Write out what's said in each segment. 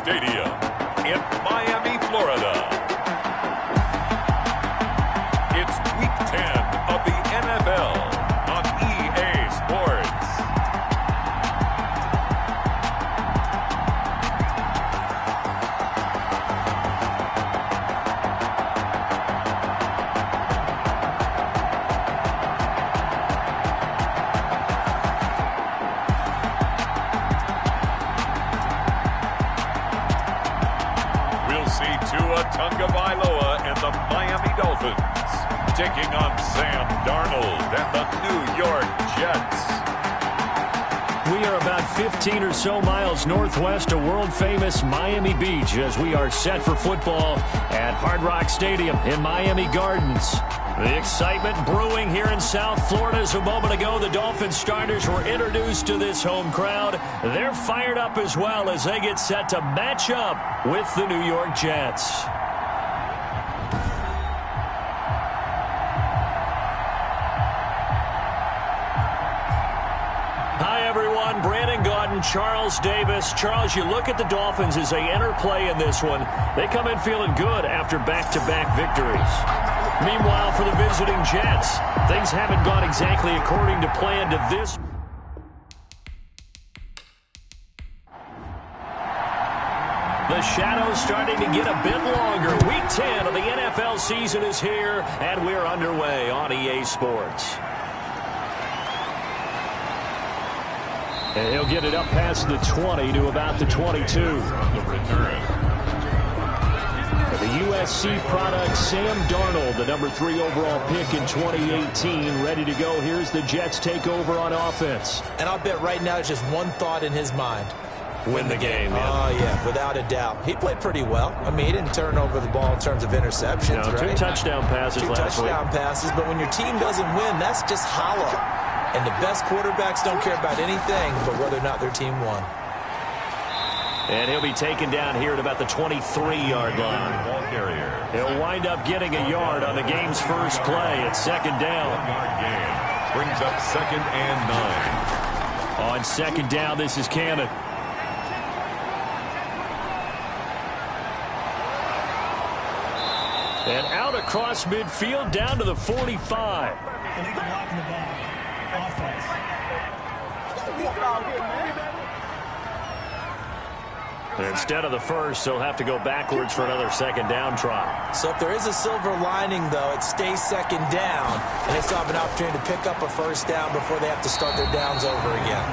Stadium in Miami, Florida. It's Week 10 of the NFL on EA Sports. Tagovailoa and the Miami Dolphins taking on Sam Darnold and the New York Jets. We are about 15 or so miles northwest of world-famous Miami Beach as we are set for football at Hard Rock Stadium in Miami Gardens. The excitement brewing here in South Florida as a moment ago. The Dolphins starters were introduced to this home crowd. They're fired up as well as they get set to match up with the New York Jets. Charles Davis. Charles, you look at the Dolphins as they enter play in this one. They come in feeling good after back-to-back victories. Meanwhile, for the visiting Jets, things haven't gone exactly according to plan to this. The shadow's starting to get a bit longer. Week 10 of the NFL season is here, and we're underway on EA Sports. And he'll get it up past the 20 to about the 22. The return. The USC product, Sam Darnold, the number 3 overall pick in 2018, ready to go. Here's the Jets take over on offense. And I'll bet right now it's just one thought in his mind. Win the game. Oh, yeah, without a doubt. He played pretty well. I mean, he didn't turn over the ball in terms of interceptions, no, right? 2 touchdown passes last week. 2 touchdown passes, but when your team doesn't win, that's just hollow. And the best quarterbacks don't care about anything but whether or not their team won. And he'll be taken down here at about the 23-yard line. He'll wind up getting a yard on the game's first play at second down. Brings up 2nd and 9. On second down, this is Cannon. And out across midfield down to the 45. And instead of the first, they'll have to go backwards for another second down try. So if there is a silver lining, though, it stays second down, and they still have an opportunity to pick up a first down before they have to start their downs over again.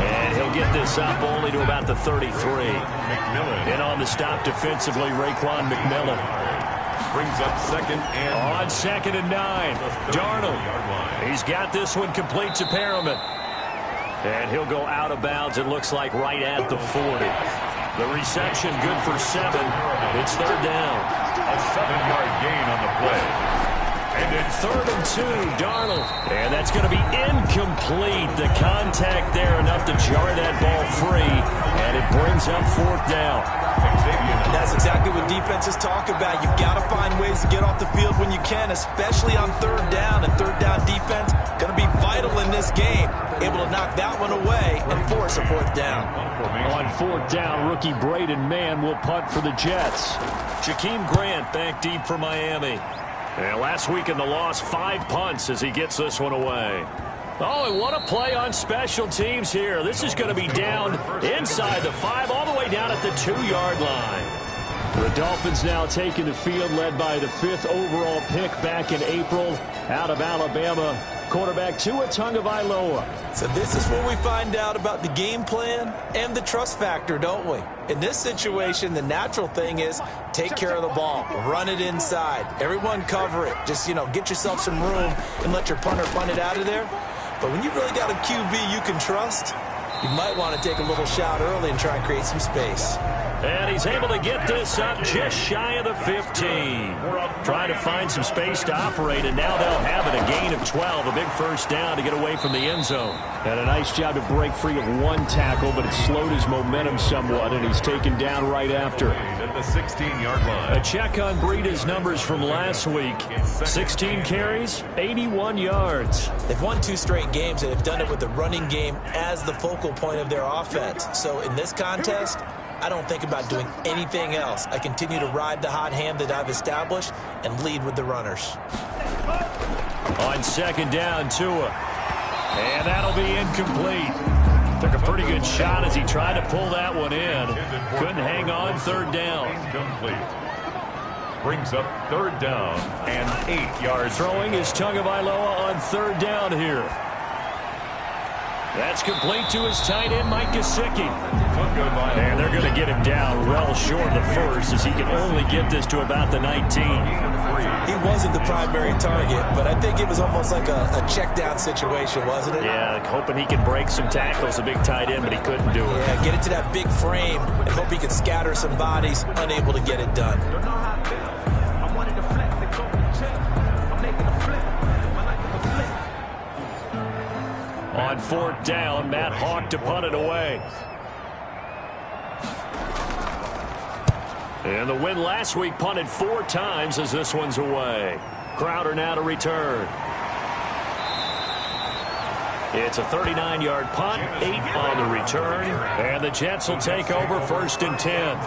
And he'll get this up only to about the 33. And on the stop defensively, Raekwon McMillan. Brings up 2nd and 9. On 2nd and 9, Darnold. He's got this one complete to Perriman. And he'll go out of bounds, it looks like, right at the 40. The reception good for 7. It's third down. A 7-yard gain on the play. And in 3rd and 2, Darnold. And that's going to be incomplete. The contact there enough to jar that ball free. And it brings up 4th down. And that's exactly what defenses talk about. You've got to find ways to get off the field when you can, especially on 3rd down. And 3rd down defense going to be vital in this game. Able to knock that one away and force a 4th down. On 4th down, rookie Braden Mann will punt for the Jets. Jakeem Grant back deep for Miami. And last week in the loss, 5 punts as he gets this one away. Oh, and what a play on special teams here. This is going to be down inside the 5, all the way down at the 2-yard line. The Dolphins now taking the field, led by the 5th overall pick back in April out of Alabama. Quarterback Tua Tagovailoa. So this is where we find out about the game plan and the trust factor, don't we? In this situation, the natural thing is take care of the ball, run it inside, everyone cover it. Just, get yourself some room and let your punter punt it out of there. But when you really got a QB you can trust, you might want to take a little shot early and try and create some space. And he's able to get this up just shy of the 15. Trying to find some space to operate, and now they'll have it. A gain of 12, a big first down to get away from the end zone. And a nice job to break free of 1 tackle, but it slowed his momentum somewhat, and he's taken down right after. At the 16-yard line. A check on Breida's numbers from last week. 16 carries, 81 yards. They've won 2 straight games, and they've done it with the running game as the focal point of their offense. So in this contest, I don't think about doing anything else. I continue to ride the hot hand that I've established and lead with the runners. On second down, Tua. And that'll be incomplete. Took a pretty good shot as he tried to pull that one in. Couldn't hang on third down. Brings up third down and 8 yards. Throwing is Tagovailoa on third down here. That's complete to his tight end, Mike Gesicki. And they're going to get him down well short of the first as he can only get this to about the 19. He wasn't the primary target, but I think it was almost like a check down situation, wasn't it? Yeah, hoping he could break some tackles, a big tight end, but he couldn't do it. Yeah, get it to that big frame and hope he could scatter some bodies, unable to get it done. On fourth down, Matt Hawk to punt it away. And the win last week punted 4 times as this one's away. Crowder now to return. It's a 39-yard punt, 8 on the return, and the Jets will take over first and 10.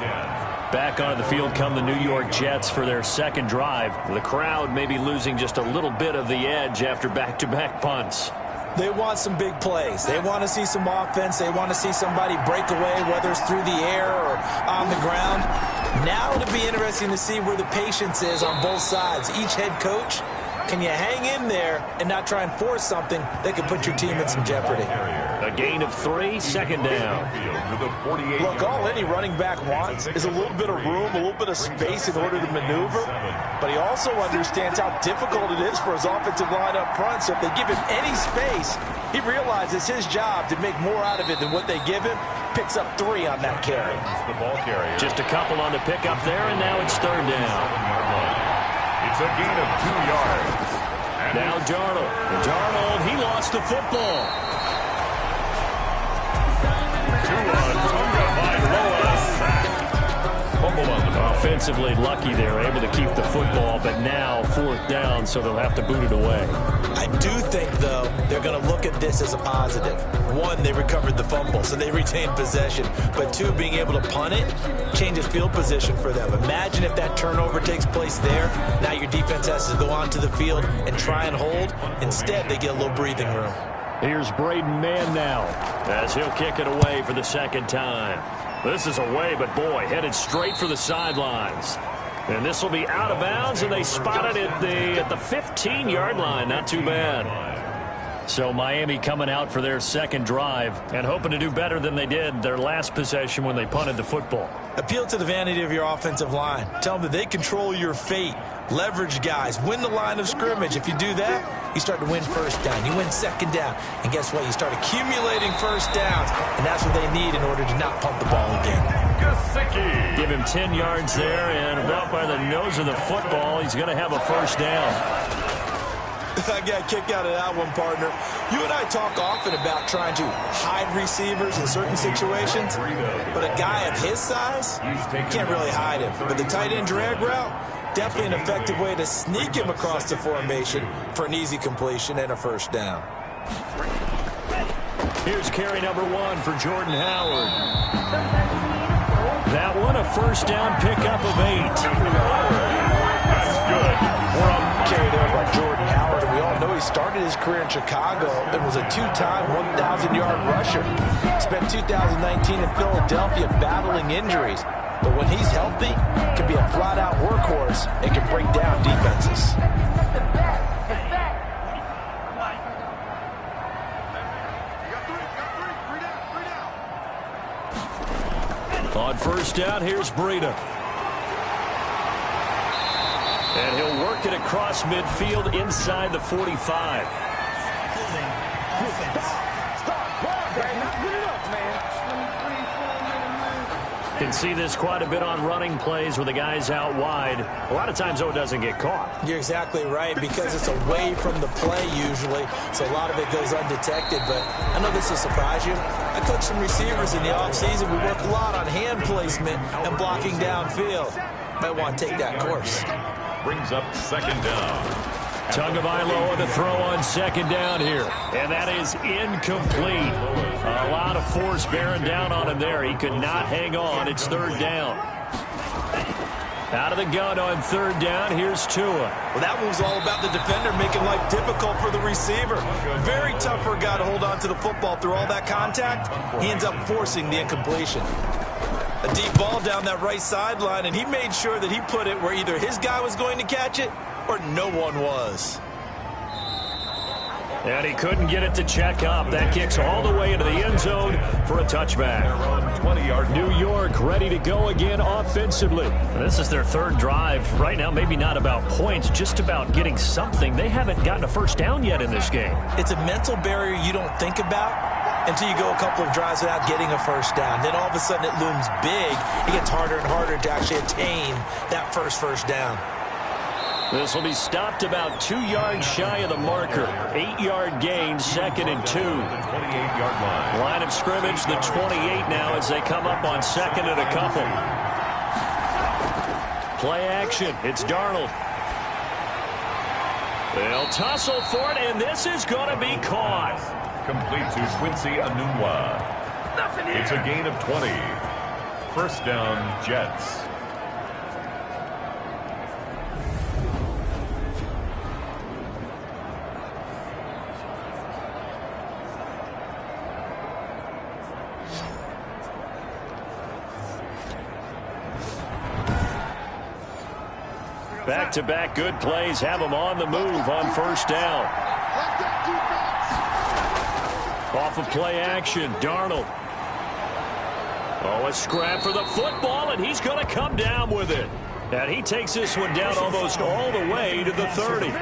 Back onto the field come the New York Jets for their second drive. The crowd may be losing just a little bit of the edge after back-to-back punts. They want some big plays. They want to see some offense. They want to see somebody break away, whether it's through the air or on the ground. Now it'll be interesting to see where the patience is on both sides. Each head coach, can you hang in there and not try and force something that could put your team in some jeopardy? A gain of 3, second down. Look, all any running back wants is a little bit of room, a little bit of space in order to maneuver. But he also understands how difficult it is for his offensive line up front. So if they give him any space, he realizes his job to make more out of it than what they give him. Picks up 3 on that carry. The ball carrier. Just a couple on the pickup there, and now it's third down. It's a gain of 2 yards. Now Darnold. Darnold, he lost the football. Offensively lucky they were able to keep the football, but now fourth down, so they'll have to boot it away. I do think, though, they're going to look at this as a positive. 1, they recovered the fumble, so they retained possession. But 2, being able to punt it changes field position for them. Imagine if that turnover takes place there. Now your defense has to go onto the field and try and hold. Instead, they get a little breathing room. Here's Braden Mann now as he'll kick it away for the second time. This is away, but boy, headed straight for the sidelines. And this will be out of bounds, and they spotted it at the 15-yard line. Not too bad. So Miami coming out for their second drive and hoping to do better than they did their last possession when they punted the football. Appeal to the vanity of your offensive line. Tell them that they control your fate. Leverage guys. Win the line of scrimmage. If you do that, you start to win first down. You win second down. And guess what? You start accumulating first downs. And that's what they need in order to not punt the ball again. Give him 10 yards there, and about by the nose of the football, he's going to have a first down. I got a kick out of that one, partner. You and I talk often about trying to hide receivers in certain situations, but a guy of his size, can't really hide him. But the tight end drag route, definitely an effective way to sneak him across the formation for an easy completion and a first down. Here's carry number 1 for Jordan Howard. That one, a first down pickup of 8. That's good. Carried over by Jordan Howard, and we all know he started his career in Chicago and was a 2-time 1,000-yard rusher. Spent 2019 in Philadelphia battling injuries, but when he's healthy, can be a flat-out workhorse and can break down defenses. On first down, here's Breida. And he'll work it across midfield inside the 45. Can see this quite a bit on running plays with the guys out wide. A lot of times, though, it doesn't get caught. You're exactly right, because it's away from the play usually, so a lot of it goes undetected. But I know this will surprise you. I coach some receivers in the offseason. We work a lot on hand placement and blocking downfield. Might want to take that course. Brings up second down. Tagovailoa the throw on second down here. And that is incomplete. A lot of force bearing down on him there. He could not hang on. It's third down. Out of the gun on third down, here's Tua. Well, that move's all about the defender making life difficult for the receiver. Very tough for a guy to hold on to the football through all that contact. He ends up forcing the incompletion. A deep ball down that right sideline, and he made sure that he put it where either his guy was going to catch it or no one was. And he couldn't get it to check up. That kicks all the way into the end zone for a touchback. New York ready to go again offensively. This is their third drive. Right now, maybe not about points, just about getting something. They haven't gotten a first down yet in this game. It's a mental barrier you don't think about until you go a couple of drives without getting a first down. Then all of a sudden it looms big. It gets harder and harder to actually attain that first down. This will be stopped about 2 yards shy of the marker. 8-yard gain, 2nd and 2. 28-yard line. Line of scrimmage, the 28 now as they come up on 2nd and a couple. Play action. It's Darnold. They'll tussle for it, and this is going to be caught. Complete to Quincy Enunwa. It's a gain of 20. First down, Jets. Back-to-back good plays have them on the move on first down. Off of play action, Darnold. Oh, a scrap for the football, and he's going to come down with it. And he takes this one down almost all the way to the 30.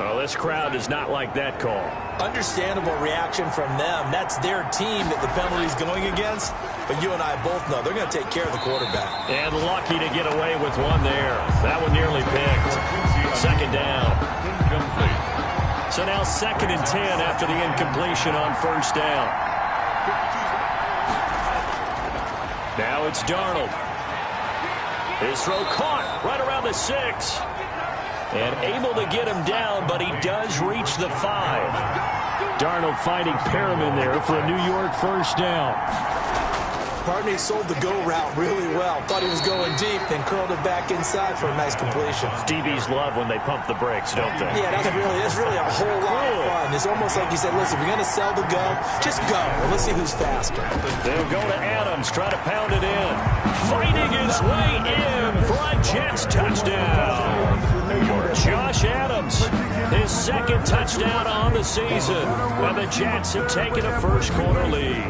Oh, this crowd does not like that call. Understandable reaction from them. That's their team that the penalty's going against. But you and I both know they're going to take care of the quarterback. And lucky to get away with one there. That one nearly picked. Second down. So now 2nd and 10 after the incompletion on first down. Now it's Darnold. His throw caught right around the 6. And able to get him down, but he does reach the 5. Darnold finding Perriman there for a New York first down. Partney sold the go route really well. Thought he was going deep, then curled it back inside for a nice completion. DBs love when they pump the brakes, don't they? Yeah, that's really a whole lot of fun. It's almost like you said, listen, if you're going to sell the go, just go. And let's see who's faster. They'll go to Adams, try to pound it in. Fighting his way in for a Jets touchdown. Josh Adams, his 2nd touchdown on the season. And the Jets have taken a first-quarter lead.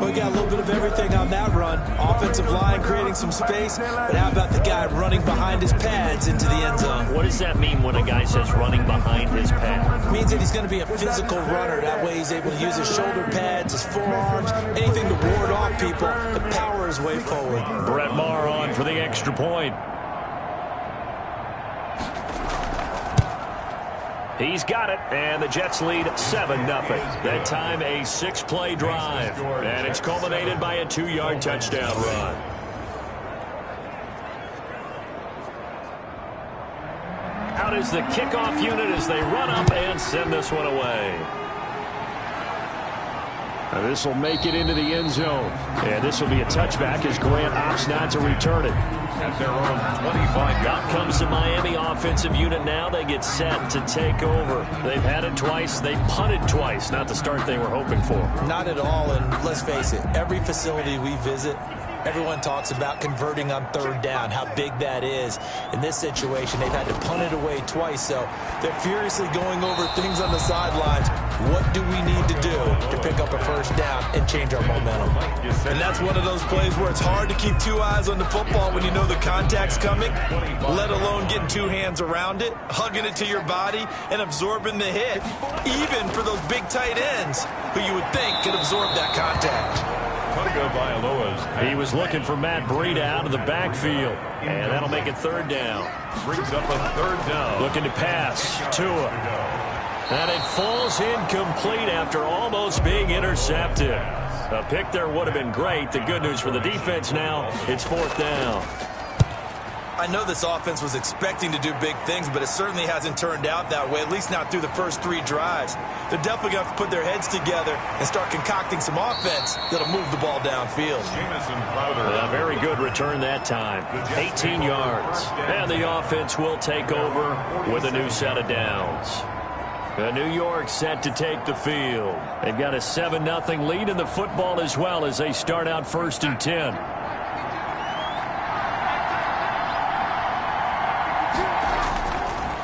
We got a little bit of everything on that run. Offensive line creating some space, but how about the guy running behind his pads into the end zone? What does that mean when a guy says running behind his pad? It means that he's going to be a physical runner. That way he's able to use his shoulder pads, his forearms, anything to ward off people, to power his way forward. Brett Maher on for the extra point. He's got it, and the Jets lead 7-0. That time a 6-play drive, and it's culminated by a 2-yard touchdown run. Out is the kickoff unit as they run up and send this one away. And this will make it into the end zone. And this will be a touchback as Grant opts not to return it. At their own 25. Out comes the Miami offensive unit now. They get set to take over. They've had it twice. They've punted twice. Not the start they were hoping for. Not at all, and let's face it, every facility we visit, everyone talks about converting on third down, how big that is. In this situation, they've had to punt it away twice, so they're furiously going over things on the sidelines. What do we need to do to pick up a first down and change our momentum? And that's one of those plays where it's hard to keep 2 eyes on the football when you know the contact's coming, let alone getting 2 hands around it, hugging it to your body, and absorbing the hit, even for those big tight ends who you would think could absorb that contact. He was looking for Matt Breida out of the backfield, and that'll make it third down. Brings up a third down. Looking to pass. Tua. And it falls incomplete after almost being intercepted. A pick there would have been great. The good news for the defense now, it's 4th down. I know this offense was expecting to do big things, but it certainly hasn't turned out that way, at least not through the first 3 drives. They're definitely going to have to put their heads together and start concocting some offense that'll move the ball downfield. A very good return that time. 18 yards. And the offense will take over with a new set of downs. New York set to take the field. They've got a 7-0 lead in the football as well as they start out 1st and 10.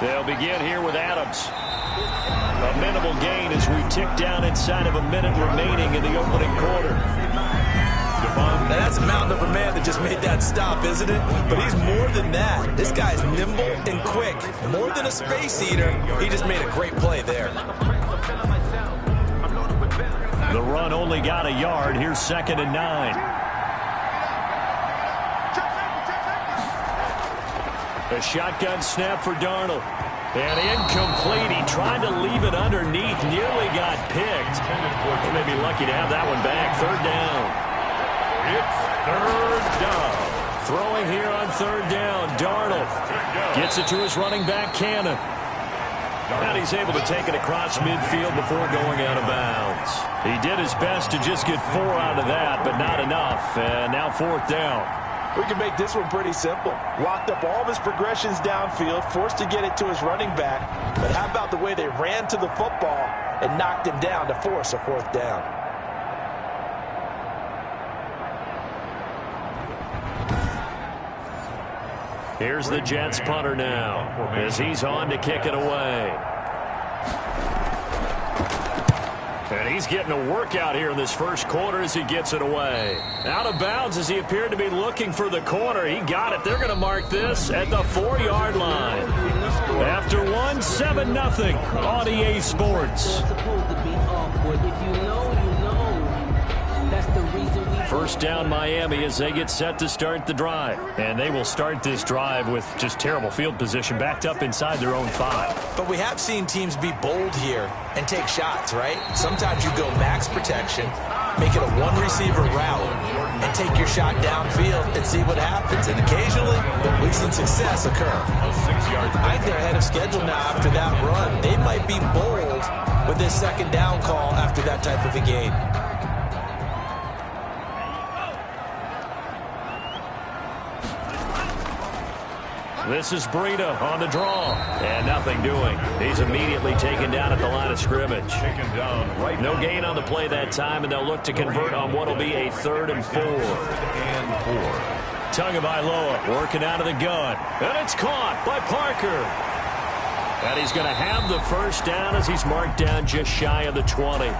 They'll begin here with Adams. A minimal gain as we tick down inside of a minute remaining in the opening quarter. Now that's a mountain of a man that just made that stop, isn't it? But he's more than that. This guy's nimble and quick. More than a space eater, he just made a great play there. The run only got a yard. Here's 2nd and 9. A shotgun snap for Darnold. And incomplete. He tried to leave it underneath. Nearly got picked. They may be lucky to have that one back. 3rd down. It's 3rd down. Throwing here on 3rd down. Darnold gets it to his running back, Cannon. And he's able to take it across midfield before going out of bounds. He did his best to just get 4 out of that, but not enough. And now 4th down. We can make this one pretty simple. Locked up all of his progressions downfield, forced to get it to his running back. But how about the way they ran to the football and knocked him down to force a 4th down? Here's the Jets punter now as he's on to kick it away. And he's getting a workout here in this first quarter as he gets it away. Out of bounds as he appeared to be looking for the corner. He got it. They're going to mark this at the 4-yard line. After 7-0 on EA Sports. First down Miami as they get set to start the drive. And they will start this drive with just terrible field position backed up inside their own 5. But we have seen teams be bold here and take shots, right? Sometimes you go max protection, make it a 1-receiver route, and take your shot downfield and see what happens. And occasionally, we've seen success occur. I think they're ahead of schedule now after that run. They might be bold with this 2nd down call after that type of a game. This is Breida on the draw. And nothing doing. He's immediately taken down at the line of scrimmage. No gain on the play that time, and they'll look to convert on what will be a 3rd and 4. Tagovailoa working out of the gun. And it's caught by Parker. And he's going to have the first down as he's marked down just shy of the 20.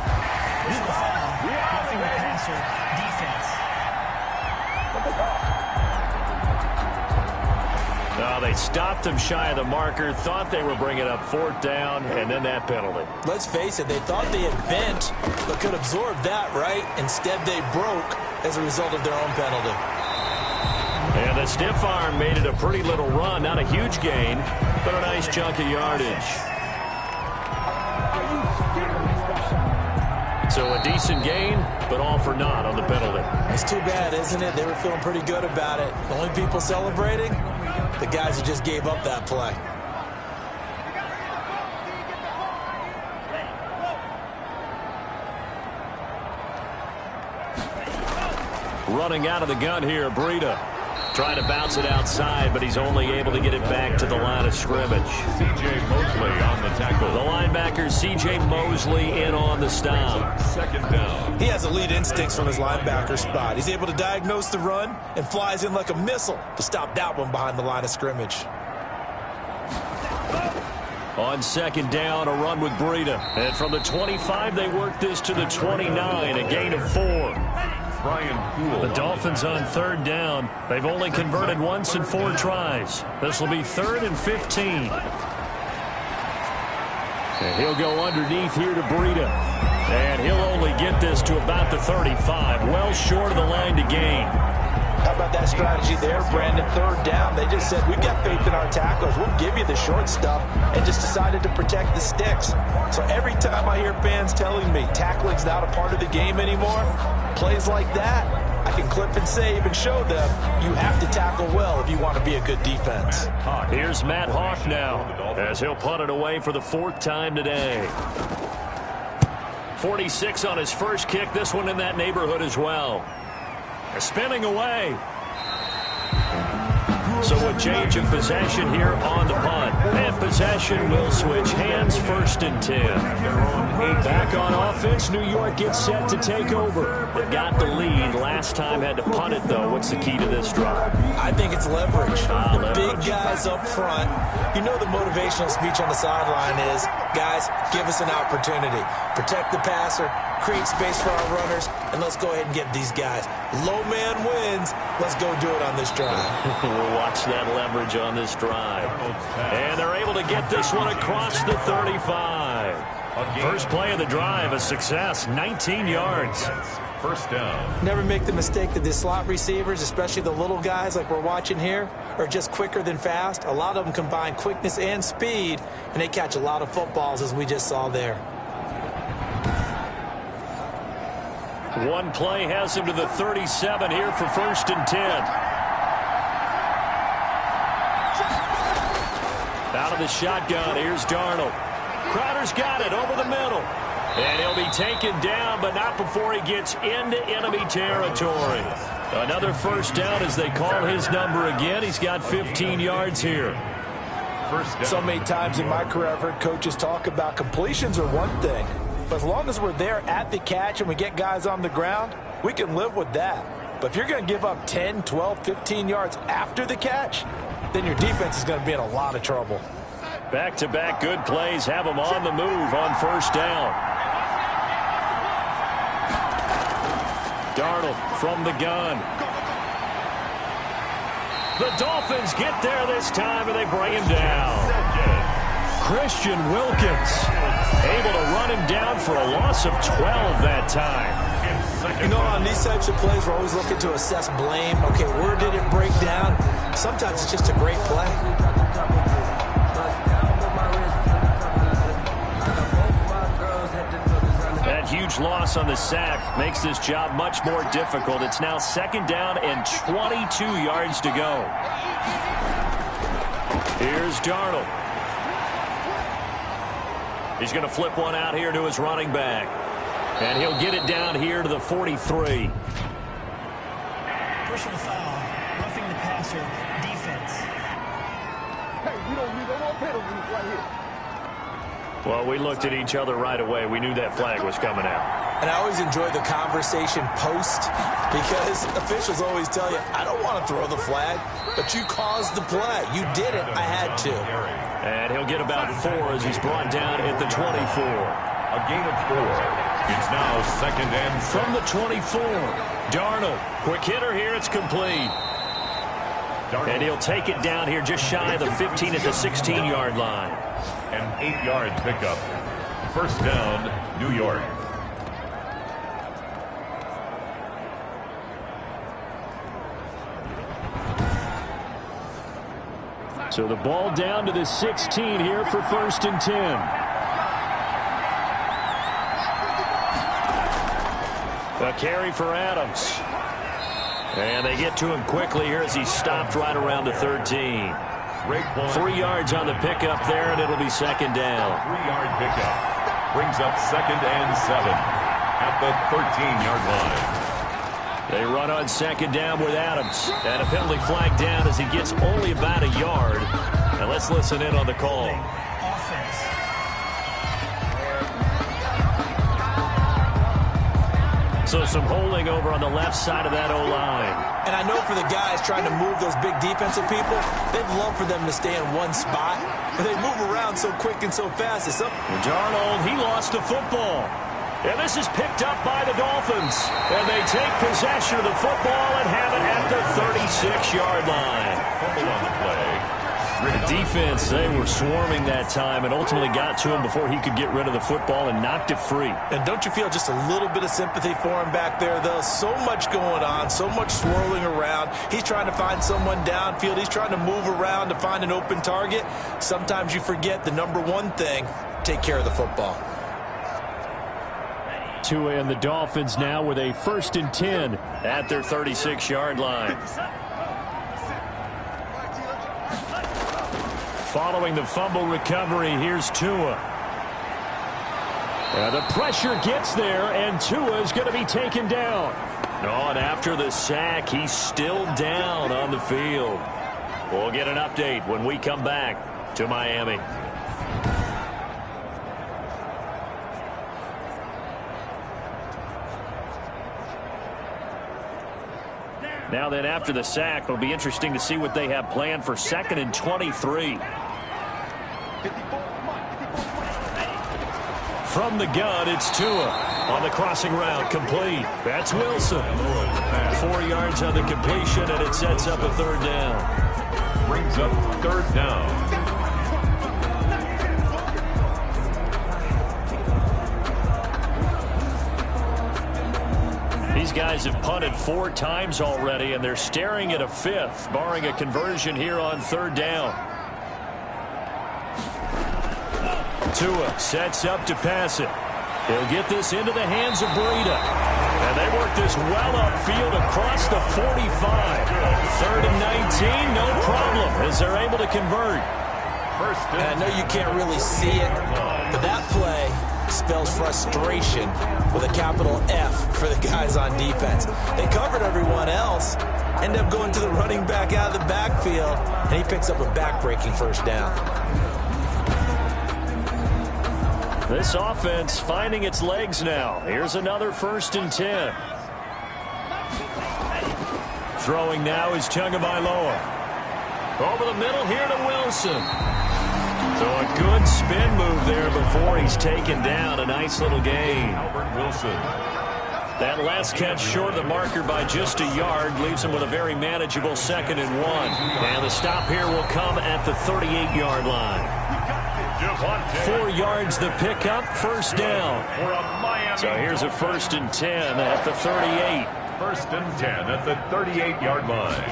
They stopped him shy of the marker, thought they were bringing up 4th down, and then that penalty. Let's face it, they thought they had bent, but could absorb that, right? Instead, they broke as a result of their own penalty. And the stiff arm made it a pretty little run. Not a huge gain, but a nice chunk of yardage. So a decent gain, but all for naught on the penalty. It's too bad, isn't it? They were feeling pretty good about it. The only people celebrating? The guys who just gave up that play. Running out of the gun here, Breida. Trying to bounce it outside, but he's only able to get it back to the line of scrimmage. C.J. Mosley on the tackle. The linebacker, C.J. Mosley, in on the stop. 2nd down. He has elite instincts from his linebacker spot. He's able to diagnose the run and flies in like a missile to stop that one behind the line of scrimmage. On 2nd down, a run with Breida. And from the 25, they work this to the 29, a gain of 4. The Dolphins on 3rd down. They've only converted once in 4 tries. This will be 3rd and 15. And he'll go underneath here to Breida. And he'll only get this to about the 35. Well short of the line to gain. How about that strategy there, Brandon? Third down, they just said, we've got faith in our tackles. We'll give you the short stuff, and just decided to protect the sticks. So every time I hear fans telling me tackling's not a part of the game anymore, plays like that, I can clip and save and show them you have to tackle well if you want to be a good defense. Here's Matt Hawk now, as he'll punt it away for the 4th time today. 46 on his first kick, this one in that neighborhood as well. Spinning away. So a change of possession here on the punt. And possession will switch hands, 1st and 10. Back on offense, New York gets set to take over. They've got the lead. Last time had to punt it, though. What's the key to this drive? I think it's leverage. The leverage. Big guys up front. You know the motivational speech on the sideline is, guys, give us an opportunity. Protect the passer, create space for our runners, and let's go ahead and get these guys. Low man wins. Let's go do it on this drive. We'll watch that leverage on this drive. And they're able to get this one across the 35. First play of the drive, a success, 19 yards. First down. Never make the mistake that the slot receivers, especially the little guys like we're watching here, are just quicker than fast. A lot of them combine quickness and speed, and they catch a lot of footballs, as we just saw there. One play has him to the 37 here for 1st and 10. Out of the shotgun, here's Darnold. Crowder's got it over the middle. And he'll be taken down, but not before he gets into enemy territory. Another first down as they call his number again. He's got 15 yards here. First down. So many times in my career I've heard coaches talk about completions are one thing. But as long as we're there at the catch and we get guys on the ground, we can live with that. But if you're going to give up 10, 12, 15 yards after the catch, then your defense is going to be in a lot of trouble. Back-to-back good plays have them on the move on first down. Darnold from the gun. The Dolphins get there this time, and they bring him down. Christian Wilkins able to run him down for a loss of 12 that time. You know, on these types of plays, we're always looking to assess blame. Okay, where did it break down? Sometimes it's just a great play. That huge loss on the sack makes this job much more difficult. It's now 2nd down and 22 yards to go. Here's Darnold. He's going to flip one out here to his running back. And he'll get it down here to the 43. Personal foul, roughing the passer, defense. Hey, we don't need no penalties right here. Well, we looked at each other right away. We knew that flag was coming out. And I always enjoy the conversation post, because officials always tell you, I don't want to throw the flag, but you caused the play. You did it. I had to. And he'll get about 4 as he's brought down at the 24. A gain of 4. It's now 2nd and 7. From the 24, Darnold. Quick hitter here. It's complete. And he'll take it down here just shy of the 15 at the 16-yard line. An 8-yard pickup. First down, New York. So the ball down to the 16 here for 1st and 10. A carry for Adams. And they get to him quickly here as he's stopped right around the 13. 3 yards on the pickup there, and it'll be 2nd down. 3-yard pickup. Brings up 2nd and 7 at the 13-yard line. They run on 2nd down with Adams. And a penalty flag down as he gets only about a yard. And let's listen in on the call. Offense. So some holding over on the left side of that O-line. And I know for the guys trying to move those big defensive people, they'd love for them to stay in one spot. But they move around so quick and so fast. Darnold, he lost the football. And this is picked up by the Dolphins. And they take possession of the football and have it at the 36-yard line. Fumble on the play. The defense, they were swarming that time and ultimately got to him before he could get rid of the football and knocked it free. And don't you feel just a little bit of sympathy for him back there, though? So much going on, so much swirling around. He's trying to find someone downfield. He's trying to move around to find an open target. Sometimes you forget the number one thing, take care of the football. Tua and the Dolphins now with a 1st and 10 at their 36-yard line. Following the fumble recovery, here's Tua. The pressure gets there, and Tua is going to be taken down. Oh, and after the sack, he's still down on the field. We'll get an update when we come back to Miami. Now then, after the sack, it'll be interesting to see what they have planned for 2nd and 23. From the gun, it's Tua. On the crossing route, complete. That's Wilson. 4 yards on the completion, and it sets up a 3rd down. Brings up 3rd down. These guys have punted 4 times already, and they're staring at a 5th, barring a conversion here on 3rd down. Tua sets up to pass it. He'll get this into the hands of Breida. And they work this well upfield across the 45. 3rd and 19, no problem, as they're able to convert. And I know you can't really see it, but that play spells frustration with a capital F for the guys on defense. They covered everyone else, end up going to the running back out of the backfield, and he picks up a back-breaking 1st down. This offense finding its legs now. Here's another 1st and 10. Throwing now is Tagovailoa. Over the middle here to Wilson. So a good spin move there before he's taken down. A nice little gain. Albert Wilson. That last catch short of the marker by just a yard leaves him with a very manageable 2nd and 1. And the stop here will come at the 38-yard line. 4 yards the pickup, 1st down. So here's a 1st and 10 at the 38. 1st and 10 at the 38-yard line.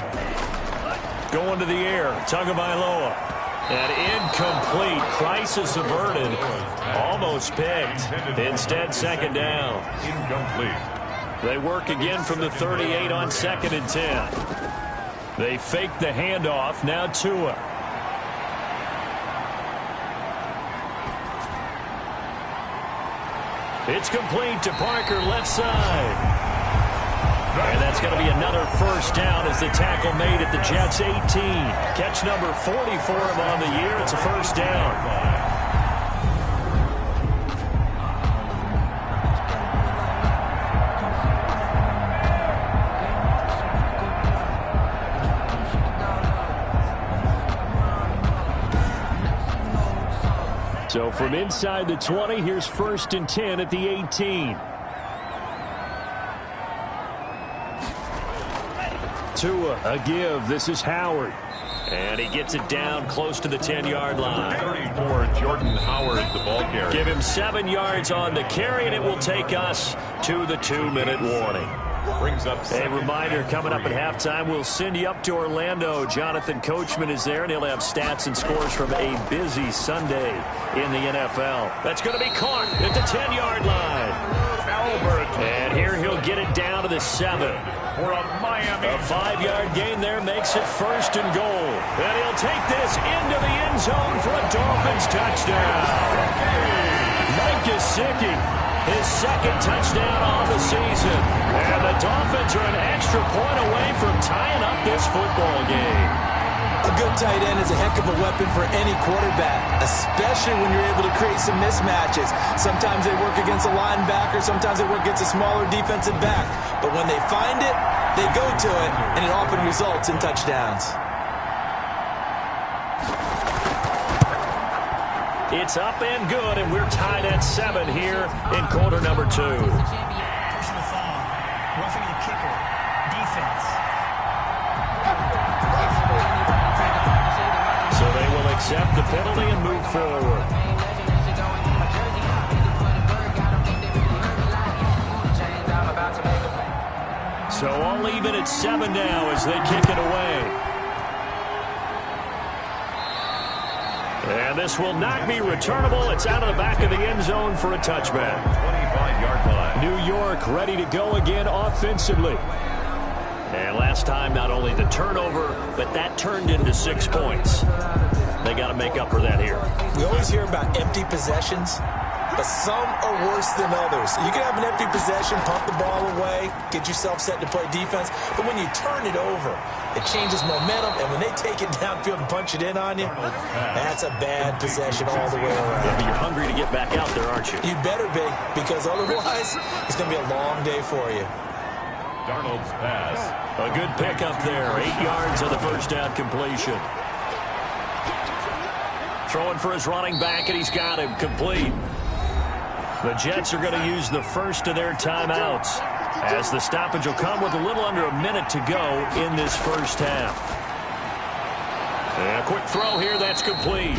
Going to the air, Tagovailoa. And incomplete. Crisis averted. Almost picked. Instead, 2nd down. Incomplete. They work again from the 38 on 2nd and 10. They fake the handoff. Now Tua. It's complete to Parker, left side. And that's going to be another 1st down as the tackle made at the Jets' 18. Catch number 40 for him on the year. It's a 1st down. So from inside the 20, here's 1st and 10 at the 18. Tua, a give. This is Howard. And he gets it down close to the 10-yard line. 34, Jordan Howard, the ball carrier. Give him 7 yards on the carry, and it will take us to the 2-minute warning. Brings up a reminder, coming up at halftime, we'll send you up to Orlando. Jonathan Coachman is there, and he'll have stats and scores from a busy Sunday in the NFL. That's going to be caught at the 10-yard line. Albert. And here he'll get it down to the 7. For a Miami. A 5-yard gain there makes it 1st and goal. And he'll take this into the end zone for a Dolphins touchdown. Mike Gesicki, his 2nd touchdown on the season. And the Dolphins are an extra point away from tying up this football game. A good tight end is a heck of a weapon for any quarterback, especially when you're able to create some mismatches. Sometimes they work against a linebacker, sometimes they work against a smaller defensive back. But when they find it, they go to it, and it often results in touchdowns. It's up and good, and we're tied at 7 here in quarter number 2. Personal foul. Roughing the kicker. Defense. So they accept the penalty and move forward. So all even at 7 now as they kick it away. And this will not be returnable. It's out of the back of the end zone for a touchback. 25-yard line. New York ready to go again offensively. And last time, not only the turnover, but that turned into 6 points. They got to make up for that here. We always hear about empty possessions, but some are worse than others. You can have an empty possession, pump the ball away, get yourself set to play defense, but when you turn it over, it changes momentum, and when they take it downfield and punch it in on you, that's a bad possession all the way around. Yeah, but you're hungry to get back out there, aren't you? You better be, because otherwise, it's going to be a long day for you. Darnold's pass. A good pickup there. 8 yards on the first down completion. Throwing for his running back, and he's got him complete. The Jets are going to use the first of their timeouts, as the stoppage will come with a little under a minute to go in this first half. And a quick throw here, that's complete.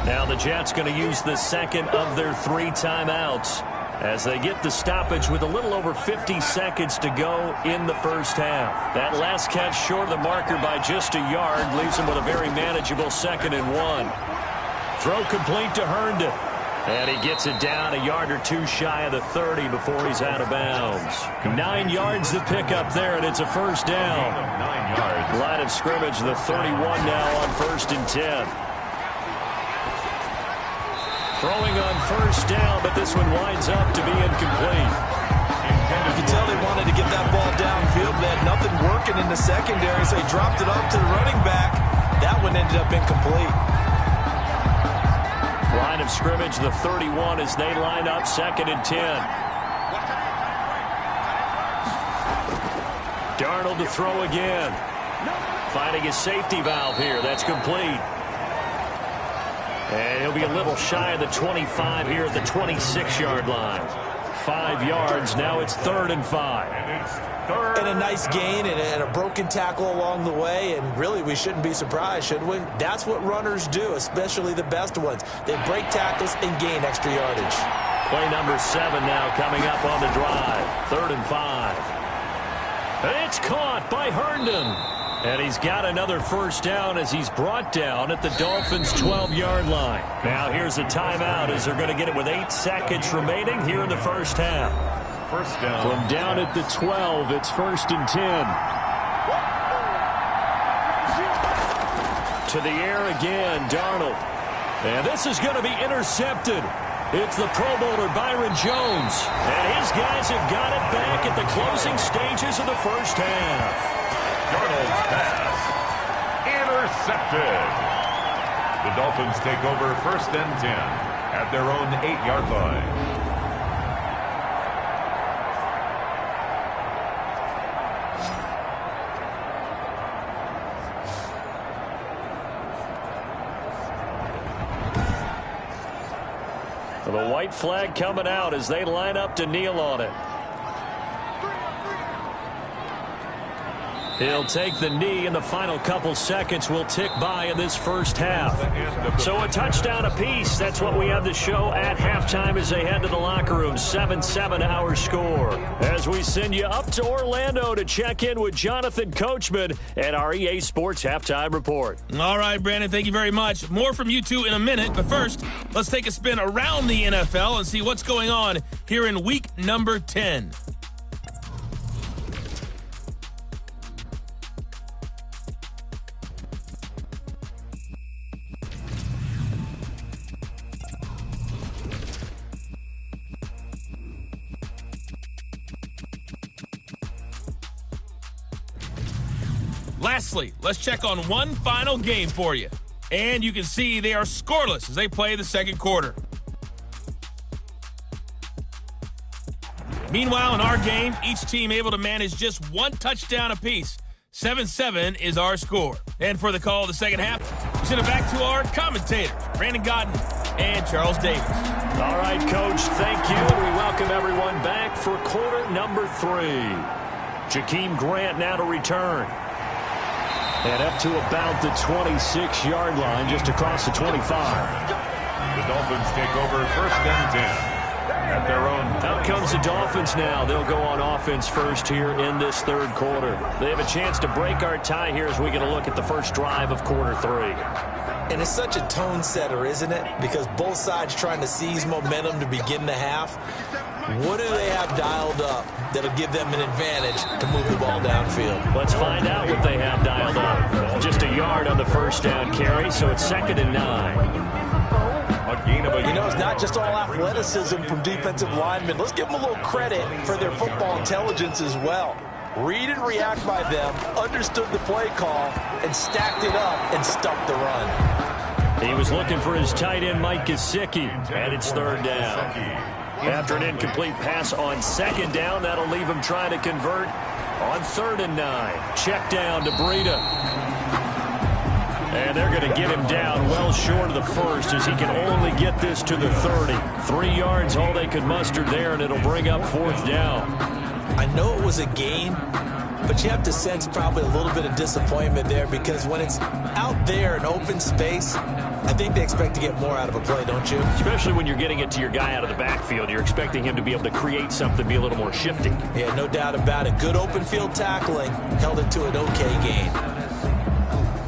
Now the Jets going to use the second of their 3 timeouts as they get the stoppage with a little over 50 seconds to go in the first half. That last catch short of the marker by just a yard leaves them with a very manageable 2nd and 1. Throw complete to Herndon. And he gets it down a yard or 2 shy of the 30 before he's out of bounds. 9 yards to pick up there, and it's a first down. 9 yards. Line of scrimmage, the 31 now on 1st and 10. Throwing on first down, but this one winds up to be incomplete. You can tell they wanted to get that ball downfield. They had nothing working in the secondary, so they dropped it off to the running back. That one ended up incomplete. Line of scrimmage, the 31 as they line up 2nd and 10. Darnold to throw again. Finding his safety valve here. That's complete. And he'll be a little shy of the 25 here at the 26-yard line. 5 yards. Now it's 3rd and 5. And a nice gain and a broken tackle along the way, and really we shouldn't be surprised, should we? That's what runners do, especially the best ones. They break tackles and gain extra yardage. Play number 7 now coming up on the drive. 3rd and 5. And it's caught by Herndon. And he's got another first down as he's brought down at the Dolphins' 12-yard line. Now here's a timeout as they're going to get it with 8 seconds remaining here in the first half. First down. From down at the 12, it's 1st and 10. To the air again, Darnold. And this is going to be intercepted. It's the Pro Bowler Byron Jones. And his guys have got it back at the closing stages of the first half. Darnold's pass. Intercepted. The Dolphins take over 1st and 10 at their own 8-yard line. The white flag coming out as they line up to kneel on it. He'll take the knee, and the final couple seconds will tick by in this first half. So a touchdown apiece. That's what we have to show at halftime as they head to the locker room. 7-7 our score. As we send you up to Orlando to check in with Jonathan Coachman at our EA Sports Halftime Report. All right, Brandon, thank you very much. More from you two in a minute, but first, let's take a spin around the NFL and see what's going on here in week number 10. Lastly, let's check on one final game for you. And you can see they are scoreless as they play the second quarter. Meanwhile, in our game, each team able to manage just 1 touchdown apiece. 7-7 is our score. And for the call of the second half, we send it back to our commentators, Brandon Godden and Charles Davis. All right, Coach, thank you. And we welcome everyone back for quarter number 3. Jakeem Grant now to return. And up to about the 26-yard line, just across the 25. The Dolphins take over first and 10. At their own. Out comes the Dolphins now. They'll go on offense first here in this third quarter. They have a chance to break our tie here as we get a look at the first drive of quarter 3. And it's such a tone setter, isn't it? Because both sides trying to seize momentum to begin the half. What do they have dialed up that'll give them an advantage to move the ball downfield? Let's find out what they have dialed up. Just a yard on the first down carry, so it's 2nd and 9. You know, it's not just all athleticism from defensive linemen. Let's give them a little credit for their football intelligence as well. Read and react by them, understood the play call, and stacked it up and stuck the run. He was looking for his tight end, Mike Gesicki, and it's 3rd down. After an incomplete pass on 2nd down, that'll leave him trying to convert on 3rd and 9. Check down to Breida. And they're going to get him down well short of the first as he can only get this to the 30. 3 yards, all they could muster there, and it'll bring up 4th down. I know it was a gain, but you have to sense probably a little bit of disappointment there because when it's out there in open space, I think they expect to get more out of a play, don't you? Especially when you're getting it to your guy out of the backfield. You're expecting him to be able to create something, be a little more shifty. Yeah, no doubt about it. Good open field tackling. Held it to an okay gain.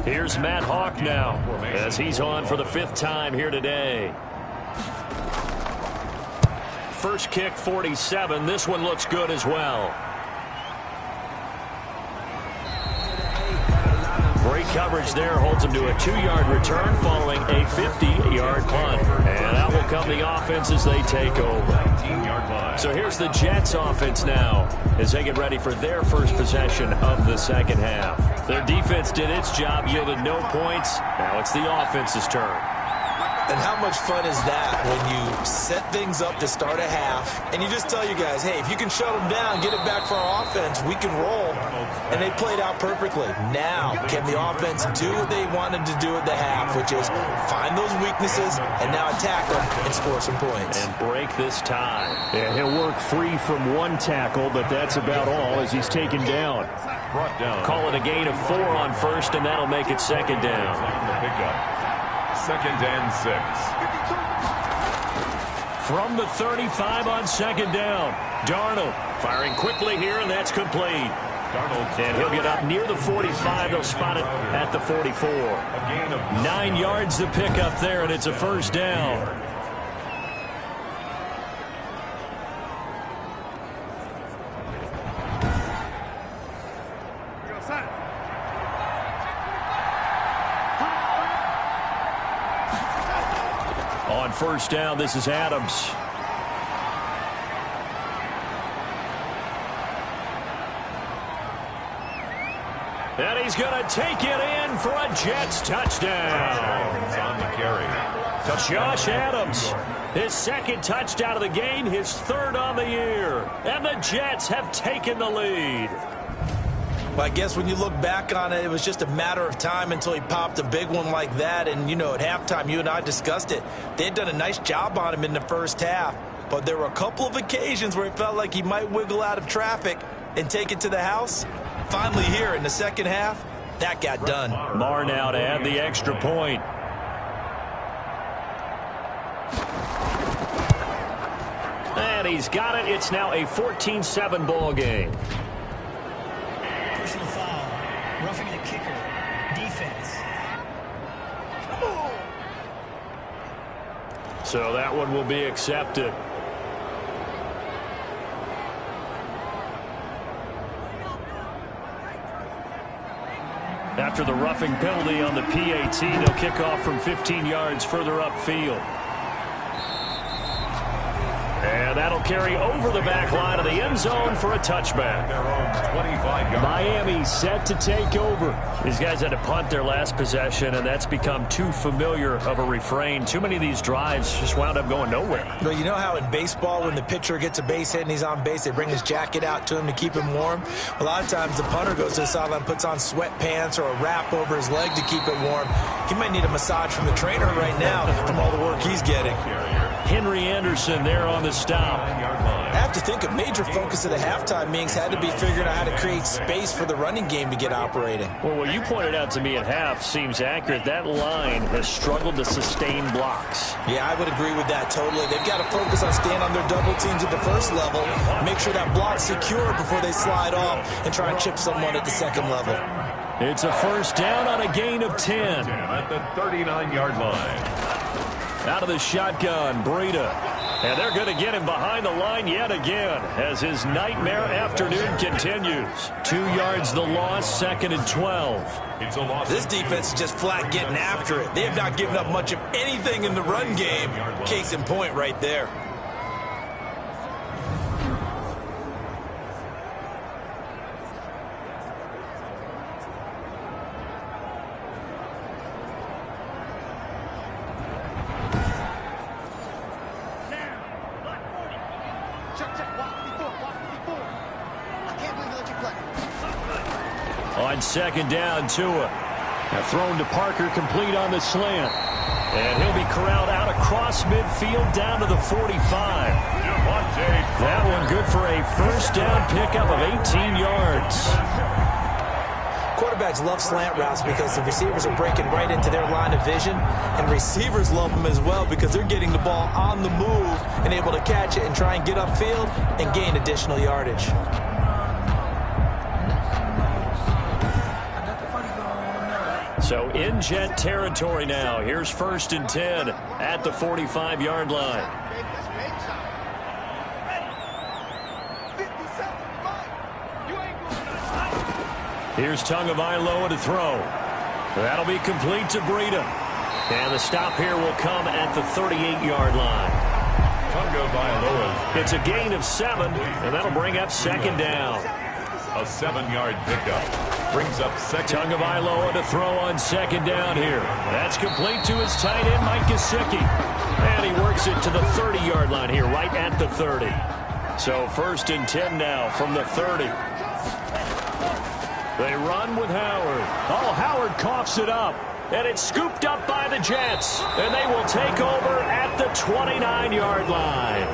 Here's Matt Hawk now as he's on for the 5th time here today. First kick, 47. This one looks good as well. Great coverage there. Holds him to a 2-yard return following a 50-yard punt. And out will come the offense as they take over. So here's the Jets offense now as they get ready for their first possession of the second half. Their defense did its job, yielded no points. Now it's the offense's turn. And how much fun is that when you set things up to start a half and you just tell you guys, hey, if you can shut them down, get it back for our offense, we can roll. And they played out perfectly. Now, can the offense do what they wanted to do at the half, which is find those weaknesses and now attack them and score some points. And break this tie. Yeah, he'll work free from 1 tackle, but that's about all as he's taken down. Call it a gain of 4 on first, and that'll make it 2nd down. 2nd and 6. From the 35 on 2nd down. Darnold firing quickly here, and that's complete. And he'll get up near the 45. They'll spot it at the 44. 9 yards to pick up there, and it's a 1st down. On 1st down, this is Adams. And he's going to take it in for a Jets touchdown. On the carry. Josh Adams, his 2nd touchdown of the game, his 3rd on the year. And the Jets have taken the lead. Well, I guess when you look back on it, it was just a matter of time until he popped a big one like that. And, you know, at halftime, you and I discussed it. They had done a nice job on him in the first half. But there were a couple of occasions where it felt like he might wiggle out of traffic and take it to the house. Finally here in the second half, that got done. Marr now to add the extra point. And he's got it. It's now a 14-7 ball game. Personal foul. Roughing the kicker. Defense. So that one will be accepted. After the roughing penalty on the PAT, they'll kick off from 15 yards further upfield. And that'll carry over the back line of the end zone for a touchback. Miami set to take over. These guys had to punt their last possession, and that's become too familiar of a refrain. Too many of these drives just wound up going nowhere. But you know how in baseball, when the pitcher gets a base hit and he's on base, they bring his jacket out to him to keep him warm? A lot of times the punter goes to the sideline, puts on sweatpants or a wrap over his leg to keep it warm. He might need a massage from the trainer right now from all the work he's getting. Henry Anderson there on the stop. I have to think a major focus of the halftime meetings had to be figuring out how to create space for the running game to get operating. Well, what you pointed out to me at half seems accurate. That line has struggled to sustain blocks. Yeah, I would agree with that totally. They've got to focus on staying on their double teams at the first level, make sure that block's secure before they slide off, and try and chip someone at the second level. It's a first down on a gain of 10. At the 39-yard line. Out of the shotgun, Breida. And they're going to get him behind the line yet again as his nightmare afternoon continues. 2 yards the loss, 2nd and 12. This defense is just flat getting after it. They have not given up much of anything in the run game. Case in point right there. On second down, Tua. Now thrown to Parker, complete on the slant. And he'll be corralled out across midfield down to the 45. That one good for a first down pickup of 18 yards. Quarterbacks love slant routes because the receivers are breaking right into their line of vision, and receivers love them as well because they're getting the ball on the move and able to catch it and try and get upfield and gain additional yardage. So in Jet territory now. Here's 1st and 10 at the 45-yard line. Here's Tagovailoa to throw. That'll be complete to Breida. And the stop here will come at the 38-yard line. Tagovailoa. It's a gain of 7, and that'll bring up 2nd down. A 7-yard pickup. Brings up second. Tagovailoa to throw on 2nd down here. That's complete to his tight end, Mike Gesicki. And he works it to the 30-yard line here, right at the 30. So 1st and 10 now from the 30. They run with Howard. Oh, Howard coughs it up. And it's scooped up by the Jets. And they will take over at the 29-yard line.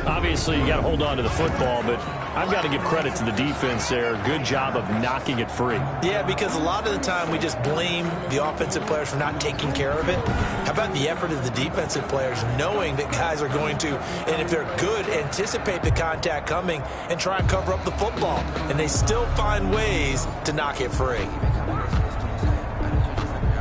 Obviously, you got to hold on to the football, but I've got to give credit to the defense there. Good job of knocking it free. Yeah, because a lot of the time we just blame the offensive players for not taking care of it. How about the effort of the defensive players knowing that guys are going to, and if they're good, anticipate the contact coming and try and cover up the football. And they still find ways to knock it free.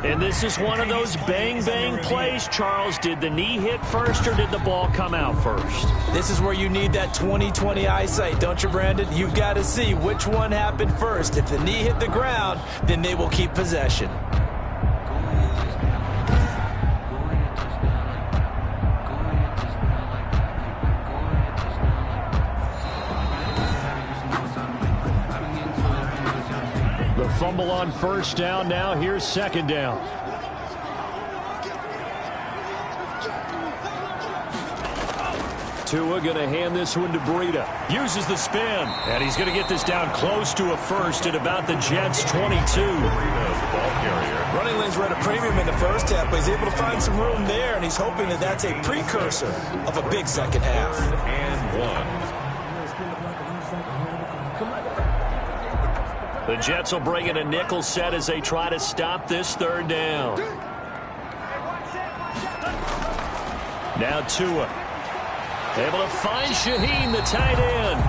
And this is one of those bang-bang plays, Charles. Did the knee hit first or did the ball come out first? This is where you need that 20/20 eyesight, don't you, Brandon? You've got to see which one happened first. If the knee hit the ground, then they will keep possession. The fumble on 1st down. Now here's 2nd down. Tua going to hand this one to Breida. Uses the spin. And he's going to get this down close to a first at about the Jets' 22. Running lanes were at a premium in the first half, but he's able to find some room there, and he's hoping that that's a precursor of a big second half. And 1. The Jets will bring in a nickel set as they try to stop this 3rd down. Now Tua. Able to find Shaheen, the tight end.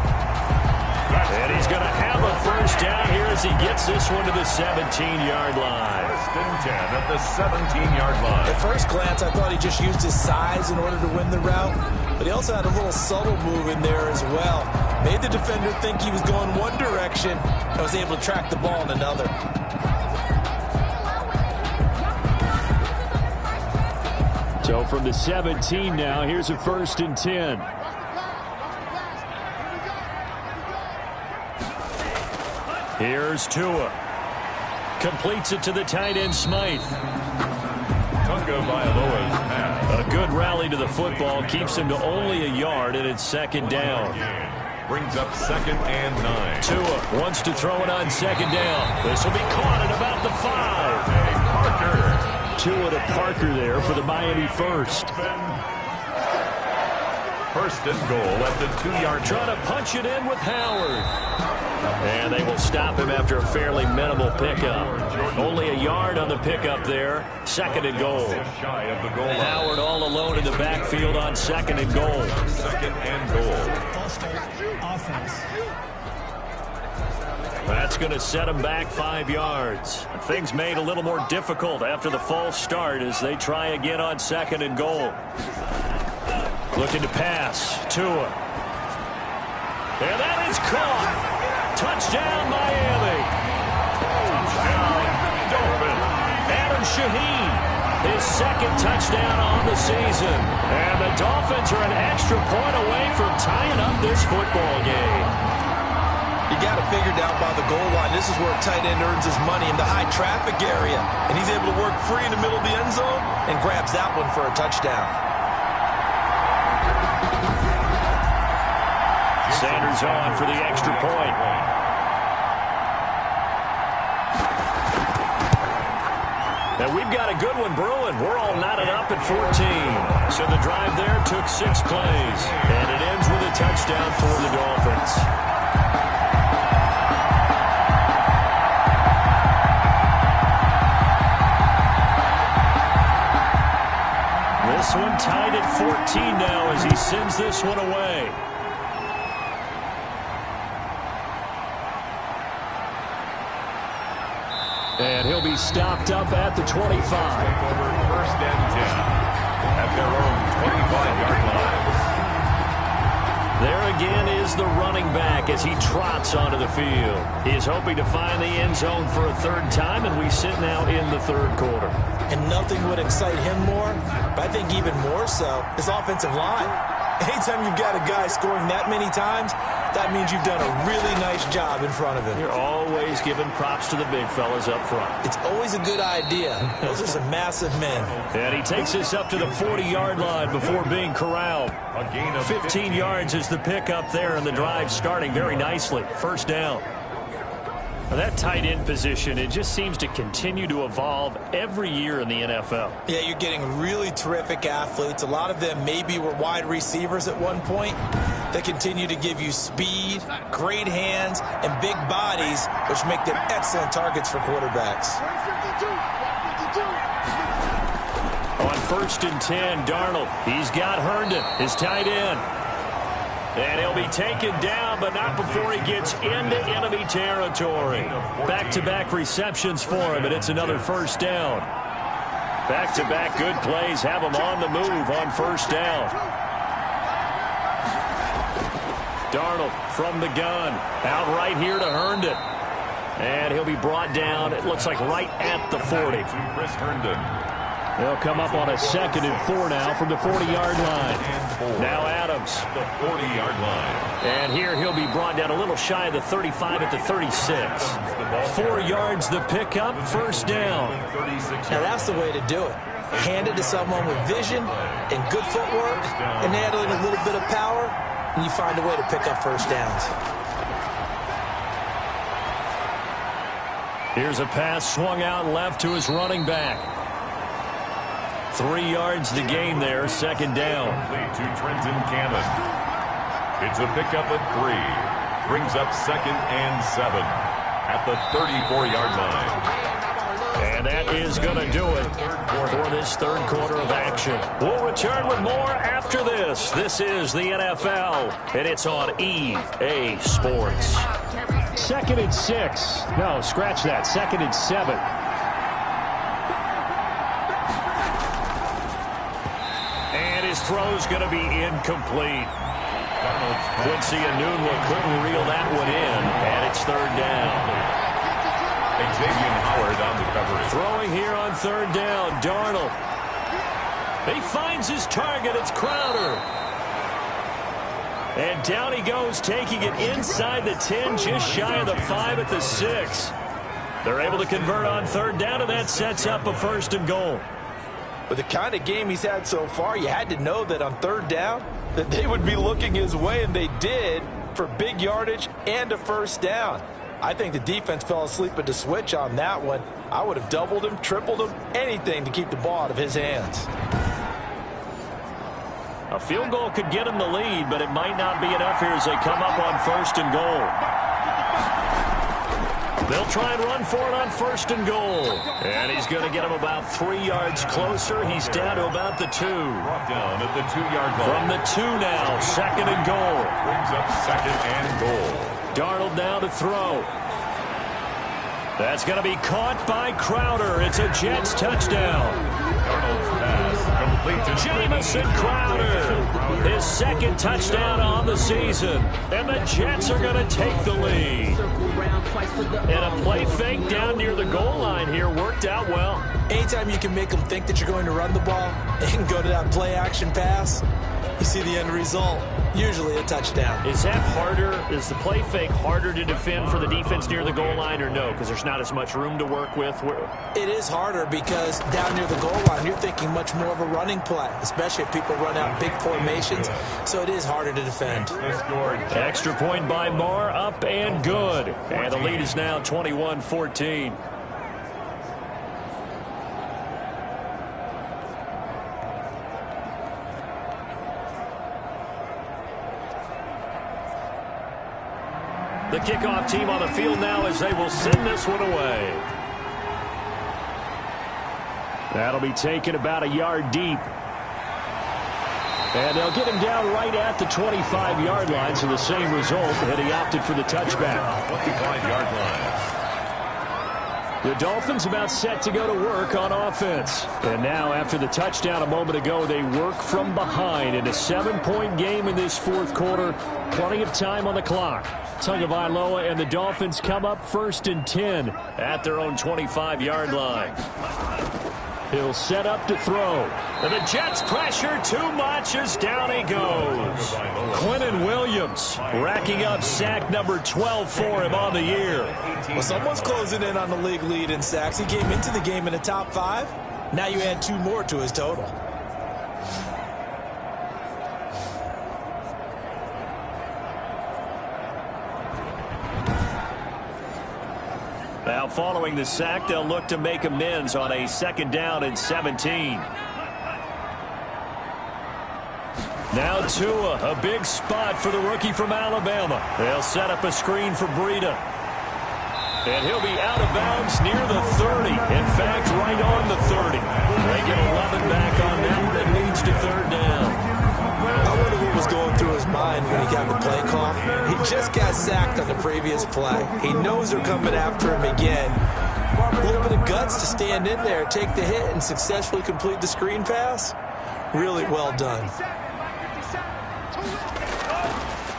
And he's going to have a first down here as he gets this one to the 17-yard line. 1st and 10 at the 17-yard line. At first glance, I thought he just used his size in order to win the route, but he also had a little subtle move in there as well. Made the defender think he was going one direction and was able to track the ball in another. So from the 17 now, here's a 1st and 10. Here's Tua. Completes it to the tight end, Smythe. Tagovailoa's pass. A good rally to the football keeps him to only a yard, and it's 2nd down. Brings up 2nd and 9. Tua wants to throw it on 2nd down. This will be caught at about the 5. Parker. Tua to Parker there for the Miami first. First and goal at the 2-yard line. Trying to punch it in with Howard. And they will stop him after a fairly minimal pickup. Only a yard on the pickup there. Second and goal. And Howard all alone in the backfield on second and goal. Second and goal. Offense. That's going to set him back 5 yards. Things made a little more difficult after the false start as they try again on second and goal. Looking to pass. Tua. And that is caught. Touchdown, Miami. Touchdown, Dolphins. Adam Shaheen, his second touchdown on the season. And the Dolphins are an extra point away from tying up this football game. You got it figured out by the goal line. This is where a tight end earns his money, in the high traffic area. And he's able to work free in the middle of the end zone and grabs that one for a touchdown. Sanders on for the extra point. And we've got a good one brewing. We're all knotted up at 14. So the drive there took 6 plays. And it ends with a touchdown for the Dolphins. This one tied at 14 now as he sends this one away. And he'll be stopped up at the 25. First and 10 at their own 25-yard line. There again is the running back as he trots onto the field. He is hoping to find the end zone for a third time, and we sit now in the third quarter. And nothing would excite him more, but I think even more so, his offensive line. Anytime you've got a guy scoring that many times, that means you've done a really nice job in front of him. You're always giving props to the big fellas up front. It's always a good idea. Those are some massive men. And he takes us up to the 40-yard line before being corralled. A gain of 15 yards is the pickup there, and the drive starting very nicely. First down. Now that tight end position, it just seems to continue to evolve every year in the NFL. Yeah, you're getting really terrific athletes. A lot of them maybe were wide receivers at one point. They continue to give you speed, great hands, and big bodies, which make them excellent targets for quarterbacks. On first and 10, Darnold. He's got Herndon, his tight end. And he'll be taken down, but not before he gets into enemy territory. Back-to-back receptions for him, and it's another first down. Back-to-back good plays have him on the move on first down. Darnold from the gun. Out right here to Herndon. And he'll be brought down, it looks like right at the 40. Chris Herndon. They'll come up on a 2nd and 4 now from the 40-yard line. Now Adams. The 40-yard line. And here he'll be brought down a little shy of the 35 at the 36. 4 yards the pickup, first down. Now that's the way to do it. Hand it to someone with vision and good footwork and handling a little bit of power, and you find a way to pick up first downs. Here's a pass swung out left to his running back. 3 yards the gain there, second down. To Trenton Cannon. It's a pickup at 3. Brings up 2nd and 7 at the 34-yard line. And that is going to do it for this third quarter of action. We'll return with more after this. This is the NFL, and it's on EA Sports. 2nd and 6. No, scratch that. 2nd and 7. His throw's going to be incomplete. Quincy Enunwa couldn't reel that one in, and it's third down. Xavier Howard on the coverage. Throwing here on third down, Darnold. He finds his target, it's Crowder. And down he goes, taking it inside the 10, just shy of the 5 at the 6. They're able to convert on third down, and that sets up a first and goal. With the kind of game he's had so far, you had to know that on third down that they would be looking his way, and they did, for big yardage and a first down. I think the defense fell asleep at the switch on that one. I would have doubled him, tripled him, anything to keep the ball out of his hands. A field goal could get them the lead, but it might not be enough here as they come up on 1st and goal. They'll try and run for it on 1st and goal. And he's going to get him about 3 yards closer. He's down to about the 2. Brought down at the 2-yard line. From the 2 now, 2nd and goal. Brings up 2nd and goal. Darnold now to throw. That's going to be caught by Crowder. It's a Jets touchdown. Darnold's pass complete to Jamison Crowder. His 2nd touchdown on the season. And the Jets are going to take the lead. And a play fake down near the goal line here worked out well. Anytime you can make them think that you're going to run the ball and go to that play-action pass, you see the end result, usually a touchdown. Is that harder? Is the play fake harder to defend for the defense near the goal line or no? Because there's not as much room to work with? It is harder because down near the goal line, you're thinking much more of a running play, especially if people run out big formations. So it is harder to defend. Extra point by Marr, up and good. And the lead is now 21-14. The kickoff team on the field now as they will send this one away. That'll be taken about a yard deep. And they'll get him down right at the 25-yard line, so the same result, and he opted for the touchback. 25-yard line. The Dolphins about set to go to work on offense. And now, after the touchdown a moment ago, they work from behind in a 7-point game in this 4th quarter. Plenty of time on the clock. Tagovailoa and the Dolphins come up 1st and 10 at their own 25-yard line. He'll set up to throw. And the Jets pressure too much as down he goes. Quinnen Williams racking up sack number 12 for him on the year. Well, someone's closing in on the league lead in sacks. He came into the game in the top 5. Now you add 2 more to his total. Now following the sack, they'll look to make amends on a 2nd down and 17. Now Tua, a big spot for the rookie from Alabama. They'll set up a screen for Breida. And he'll be out of bounds near the 30. In fact, right on the 30. They get 11 back on that one. It leads to 3rd down. I wonder what was going through his mind when he got the play call. He just got sacked on the previous play. He knows they're coming after him again. A little bit of guts to stand in there, take the hit, and successfully complete the screen pass. Really well done.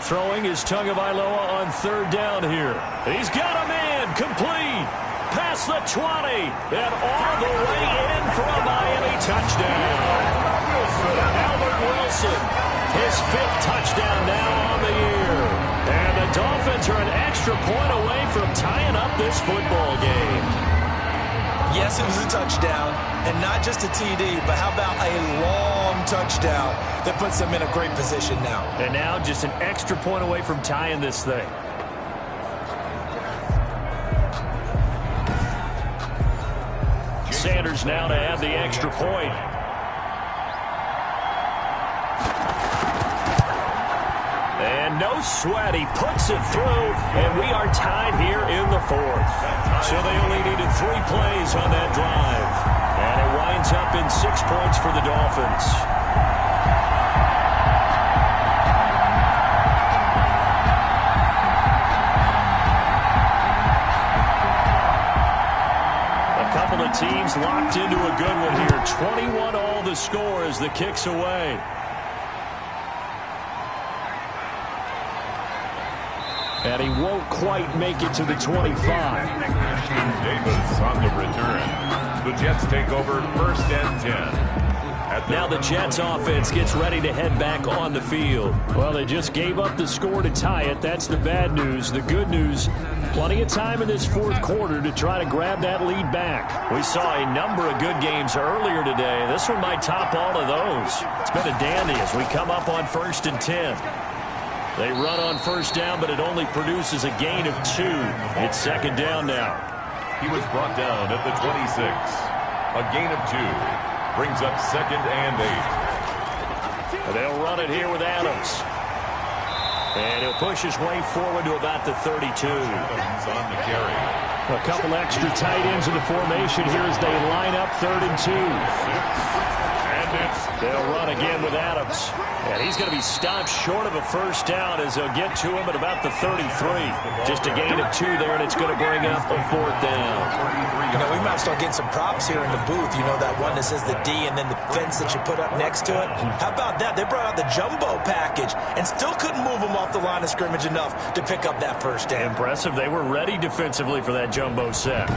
Throwing is Tagovailoa on 3rd down here. He's got a man complete. Past the 20. And all the way in for a Miami touchdown. Albert Wilson, his 5th touchdown now on the year. And the Dolphins are an extra point away from tying up this football game. Yes, it was a touchdown, and not just a TD, but how about a long touchdown that puts them in a great position now. And now just an extra point away from tying this thing. Sanders now to add the extra point. And no sweat, he puts it through, and we are tied here in the 4th. So they only needed 3 plays on that drive. And it winds up in 6 points for the Dolphins. A couple of teams locked into a good one here. 21 all the score as the kick's away. And he won't quite make it to the 25. Davis on the return. The Jets take over 1st and 10. Now the Jets offense gets ready to head back on the field. Well, they just gave up the score to tie it. That's the bad news. The good news, plenty of time in this 4th quarter to try to grab that lead back. We saw a number of good games earlier today. This one might top all of those. It's been a dandy as we come up on 1st and 10. They run on 1st down, but it only produces a gain of 2. It's 2nd down now. He was brought down at the 26. A gain of 2. Brings up 2nd and 8. They'll run it here with Adams. And he'll push his way forward to about the 32. On the carry. A couple extra tight ends in the formation here as they line up 3rd and 2. They'll run again with Adams. And he's going to be stopped short of a first down as they'll get to him at about the 33. Just a gain of 2 there, and it's going to bring up a 4th down. You know, we might start getting some props here in the booth. You know that one that says the D and then the fence that you put up next to it? How about that? They brought out the jumbo package and still couldn't move them off the line of scrimmage enough to pick up that first down. Impressive. They were ready defensively for that jumbo set.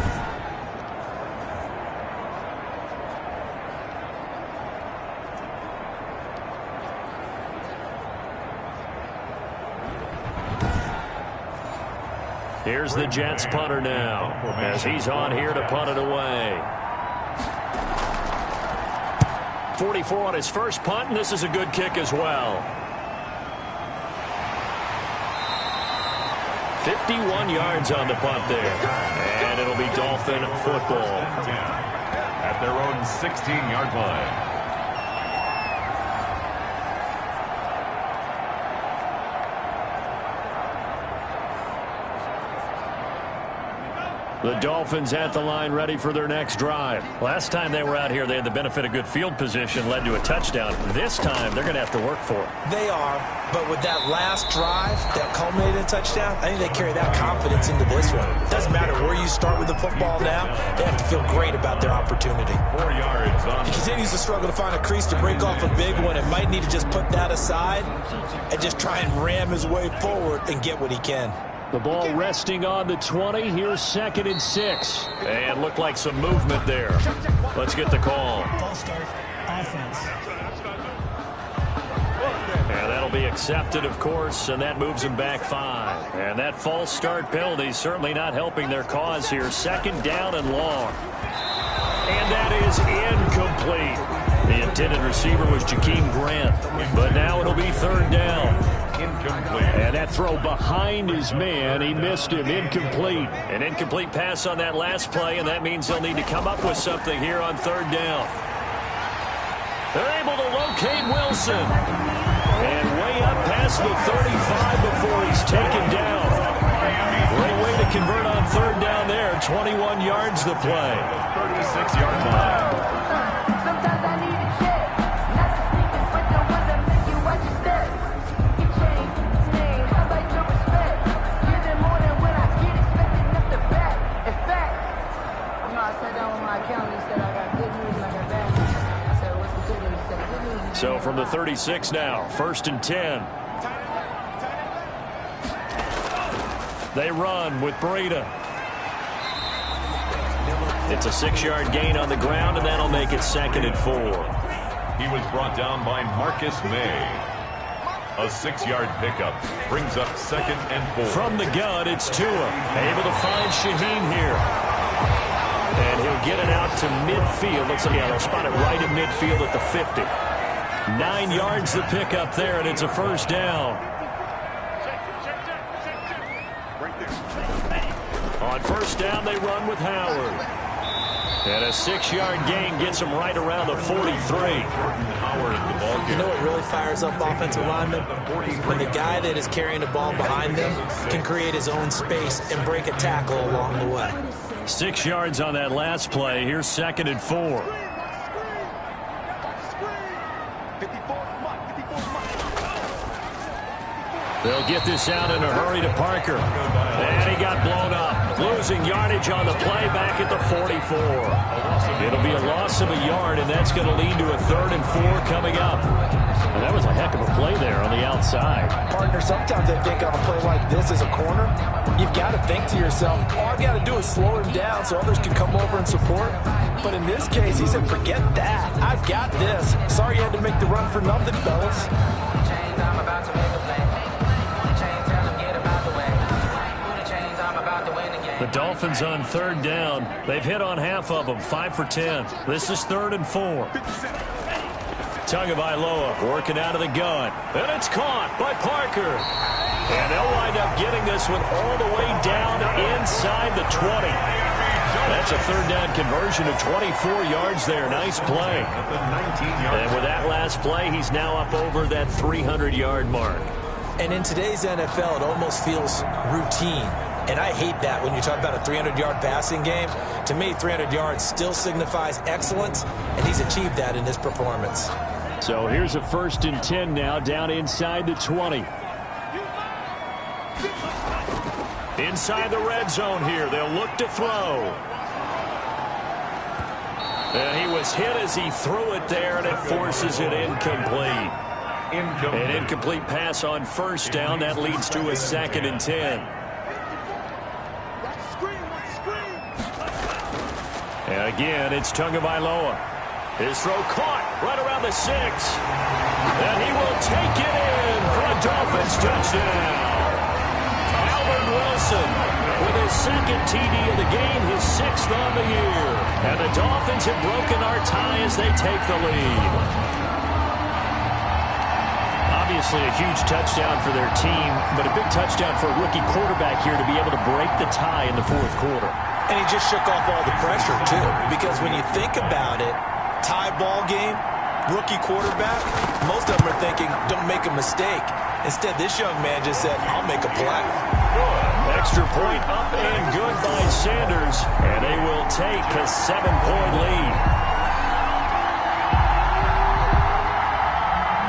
Here's the Jets punter now as he's on here to punt it away. 44 on his first punt, and this is a good kick as well. 51 yards on the punt there. And it'll be Dolphin football. At their own 16-yard line. The Dolphins at the line ready for their next drive. Last time they were out here, they had the benefit of good field position, led to a touchdown. This time, they're going to have to work for it. They are, but with that last drive that culminated in a touchdown, I think they carry that confidence into this one. It doesn't matter where you start with the football now, they have to feel great about their opportunity. 4 yards on. He continues to struggle to find a crease to break off a big one and might need to just put that aside and just try and ram his way forward and get what he can. The ball resting on the 20. Here's 2nd and 6. And looked like some movement there. Let's get the call. Ball start, offense. And that'll be accepted, of course, and that moves them back 5. And that false start penalty certainly not helping their cause here. 2nd down and long. And that is incomplete. The intended receiver was Jakeem Grant. But now it'll be 3rd down. Incomplete. And that throw behind his man, he missed him. Incomplete. An incomplete pass on that last play, and that means they'll need to come up with something here on 3rd down. They're able to locate Wilson. And way up past the 35 before he's taken down. Great way to convert on 3rd down there. 21 yards the play. 36-yard line. Sometimes I need a check. Not the sneakers, but the ones that make you watch your step. You change, name, how about your respect? Give them more than when I get expected up the back. In fact, you know, I sat down with my accountant and said I got good news and I got bad news. I said, what's the good news? He said, the good news. So from the 36 now, 1st and 10. They run with Breida. It's a 6-yard gain on the ground, and that'll make it 2nd and 4. He was brought down by Marcus May. A 6-yard pickup brings up 2nd and 4. From the gun, it's Tua. Able to find Shaheen here. And he'll get it out to midfield. Looks like they'll spot it right at midfield at the 50. 9 yards the pickup there, and it's a 1st down. On 1st down, they run with Howard. And a 6-yard gain gets him right around the 43. Howard, the ball You know what really fires up offensive linemen? When the guy that is carrying the ball behind them can create his own space and break a tackle along the way. 6 yards on that last play. Here's 2nd and 4. They'll get this out in a hurry to Parker. And he got blown up. Losing yardage on the play back at the 44. It'll be a loss of a yard, and that's going to lead to a 3rd and 4 coming up. And that was a heck of a play there on the outside. Partner, sometimes I think on a play like this as a corner, you've got to think to yourself, all I've got to do is slow him down so others can come over and support. But in this case, he said, forget that. I've got this. Sorry you had to make the run for nothing, fellas. I'm about to make a play. The Dolphins on 3rd down. They've hit on half of them, 5 for 10. This is 3rd and 4. Tagovailoa working out of the gun. And it's caught by Parker. And they'll wind up getting this one all the way down inside the 20. That's a third down conversion of 24 yards there. Nice play. And with that last play, he's now up over that 300-yard mark. And in today's NFL, it almost feels routine. And I hate that when you talk about a 300-yard passing game. To me, 300 yards still signifies excellence, and he's achieved that in this performance. So here's a 1st and 10 now, down inside the 20. Inside the red zone here, they'll look to throw. And he was hit as he threw it there, and it forces it incomplete. An incomplete pass on 1st down. That leads to a 2nd and 10. And again, it's Tagovailoa. His throw caught right around the 6. And he will take it in for a Dolphins touchdown. Albert Wilson with his 2nd TD of the game, his 6th on the year. And the Dolphins have broken our tie as they take the lead. Obviously a huge touchdown for their team, but a big touchdown for a rookie quarterback here to be able to break the tie in the 4th quarter. And he just shook off all the pressure, too. Because when you think about it, tie ball game, rookie quarterback, most of them are thinking, don't make a mistake. Instead, this young man just said, I'll make a play. Extra point up and good by Sanders. And they will take a 7-point lead.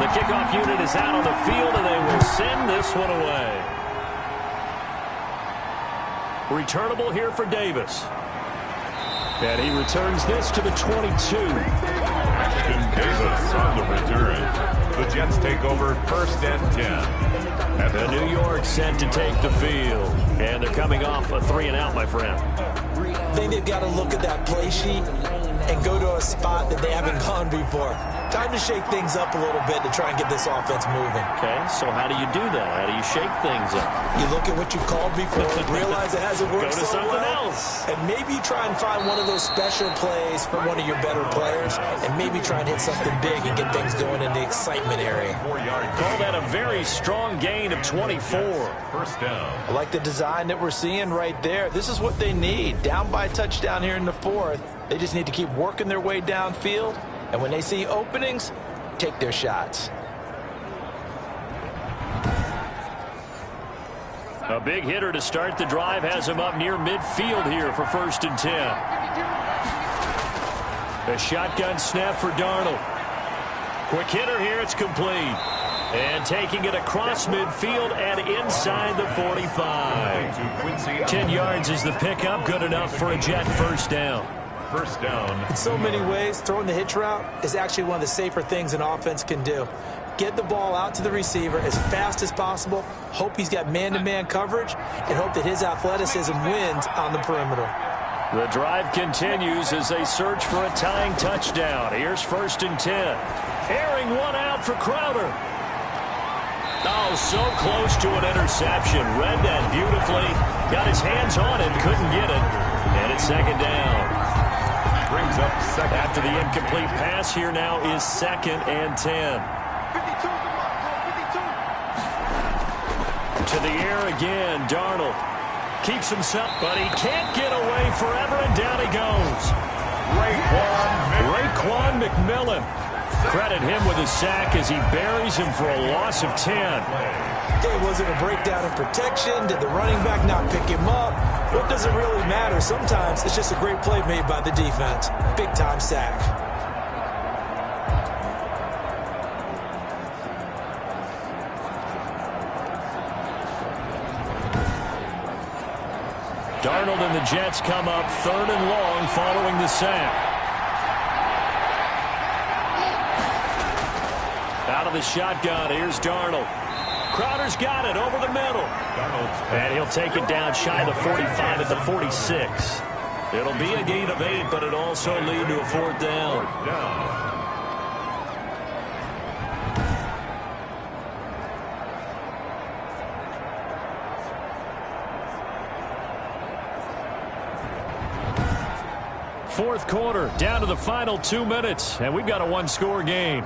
The kickoff unit is out on the field, and they will send this one away. Returnable here for Davis. And he returns this to the 22. Davis on the return. The Jets take over 1st and 10. And New York set to take the field. And they're coming off a 3-and-out, my friend. I think they've got to look at that play sheet and go to a spot that they haven't gone before. Time to shake things up a little bit to try and get this offense moving. Okay, so how do you do that? How do you shake things up? You look at what you called before, realize it hasn't worked Go to so something well, else. and maybe try and find one of those special plays from one of your better players, and maybe try and hit something big and get things going in the excitement area. Call that a very strong gain of 24. 1st down. I like the design that we're seeing right there. This is what they need. Down by a touchdown here in the 4th. They just need to keep working their way downfield, and when they see openings, take their shots. A big hitter to start the drive has him up near midfield here for 1st and 10. A shotgun snap for Darnold. Quick hitter here, it's complete. And taking it across midfield and inside the 45. 10 yards is the pickup, good enough for a Jet 1st down. 1st down. In so many ways, throwing the hitch route is actually one of the safer things an offense can do. Get the ball out to the receiver as fast as possible, hope he's got man-to-man coverage, and hope that his athleticism wins on the perimeter. The drive continues as they search for a tying touchdown. Here's 1st and 10. Airing one out for Crowder. Oh, so close to an interception. Read that beautifully. Got his hands on it, couldn't get it. And it's 2nd down. Brings up 2nd. After the incomplete pass, here now is 2nd and 10. 52. To the air again, Darnold. Keeps himself, but he can't get away forever, and down he goes. Raekwon McMillan. Credit him with a sack as he buries him for a loss of 10. Okay, was it a breakdown in protection? Did the running back not pick him up? What does it really matter? Sometimes it's just a great play made by the defense. Big-time sack. Darnold and the Jets come up 3rd and long following the sack. Out of the shotgun, here's Darnold. Crowder's got it over the middle. And he'll take it down shy of the 45 at the 46. It'll be a gain of 8, but it'll also lead to a 4th down. Fourth quarter, down to the final 2 minutes, and we've got a 1-score game.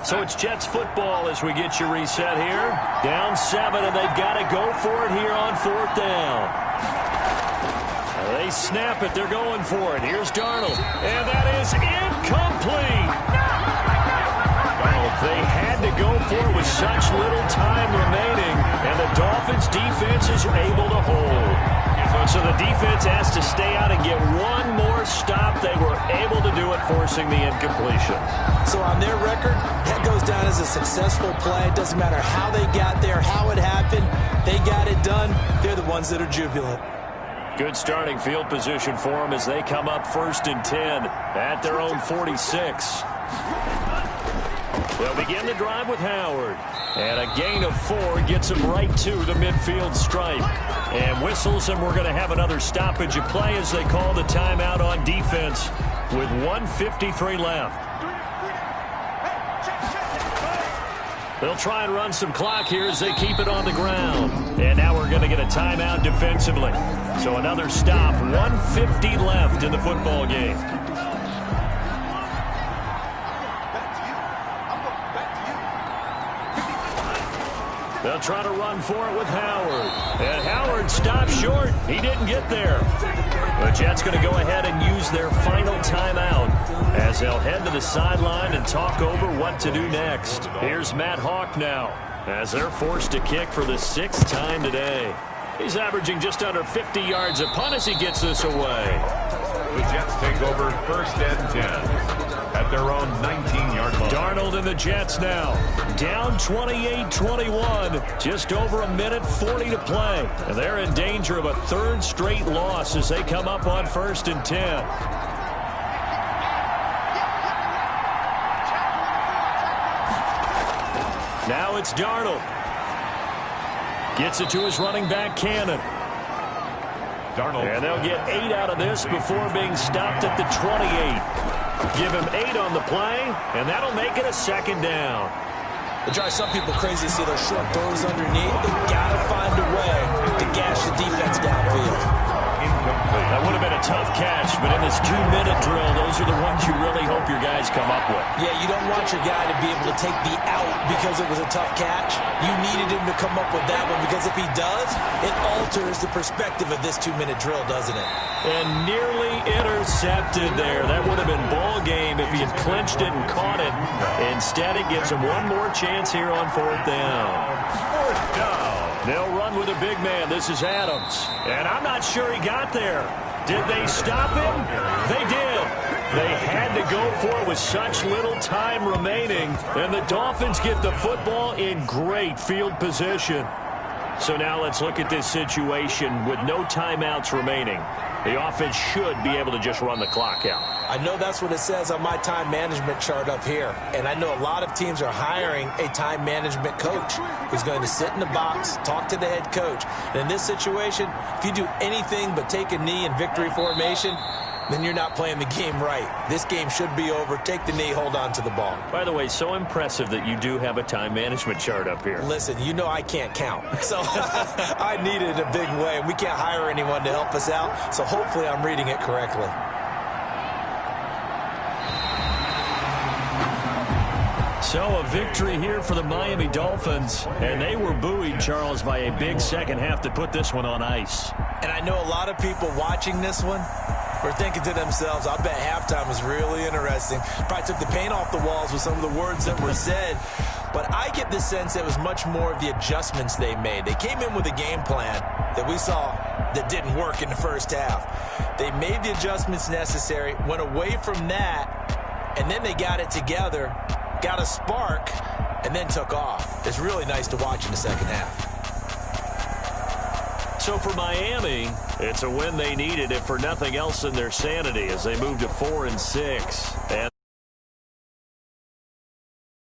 So it's Jets football as we get you reset here. Down 7, and they've got to go for it here on 4th down. They snap it. They're going for it. Here's Darnold. And that is incomplete. They had to go for it with such little time remaining, and the Dolphins' defense is able to hold. So the defense has to stay out and get one more stop. They were able to do it, forcing the incompletion. So on their record, that goes down as a successful play. It doesn't matter how they got there, how it happened. They got it done. They're the ones that are jubilant. Good starting field position for them as they come up 1st and 10 at their own 46. They'll begin the drive with Howard. And a gain of 4 gets him right to the midfield stripe. And whistles, and we're going to have another stoppage of play as they call the timeout on defense with 1:53 left. They'll try and run some clock here as they keep it on the ground. And now we're going to get a timeout defensively. So another stop, 1:50 left in the football game. They'll try to run for it with Howard. And Howard stops short. He didn't get there. The Jets going to go ahead and use their final timeout as they'll head to the sideline and talk over what to do next. Here's Matt Hawk now as they're forced to kick for the 6th time today. He's averaging just under 50 yards a punt as he gets this away. The Jets take over 1st and 10. At their own 19-yard line. Darnold and the Jets now. Down 28-21. Just over 1:40 to play. And they're in danger of a 3rd straight loss as they come up on 1st and 10. Now it's Darnold. Gets it to his running back, Cannon. Darnold. And they'll get 8 out of this before being stopped at the 28. Give him 8 on the play, and that'll make it a 2nd down. It drives some people crazy to see those short throws underneath. They've got to find a way to gash the defense downfield. That would have been a tough catch, but in this 2-minute drill, those are the ones you really hope your guys come up with. Yeah, you don't want your guy to be able to take the out because it was a tough catch. You needed him to come up with that one because if he does, it alters the perspective of this 2-minute drill, doesn't it? And nearly intercepted there. That would have been ball game if he had clinched it and caught it. Instead, it gives him one more chance here on 4th down. 4th down. They'll run with a big man. This is Adams. And I'm not sure he got there. Did they stop him? They did. They had to go for it with such little time remaining. And the Dolphins get the football in great field position. So now let's look at this situation with no timeouts remaining. The offense should be able to just run the clock out. I know that's what it says on my time management chart up here. And I know a lot of teams are hiring a time management coach who's going to sit in the box, talk to the head coach. And in this situation, if you do anything but take a knee in victory formation, then you're not playing the game right. This game should be over. Take the knee, hold on to the ball. By the way, so impressive that you do have a time management chart up here. Listen, you know I can't count. So I need it a big way. And we can't hire anyone to help us out. So hopefully I'm reading it correctly. So a victory here for the Miami Dolphins. And they were buoyed, Charles, by a big second half to put this one on ice. And I know a lot of people watching this one were thinking to themselves, I bet halftime was really interesting. Probably took the paint off the walls with some of the words that were said. But I get the sense it was much more of the adjustments they made. They came in with a game plan that we saw that didn't work in the first half. They made the adjustments necessary, went away from that, and then they got it together, got a spark, and then took off. It's really nice to watch in the second half. So for Miami, it's a win they needed, if for nothing else, in their sanity as they move to 4-6. And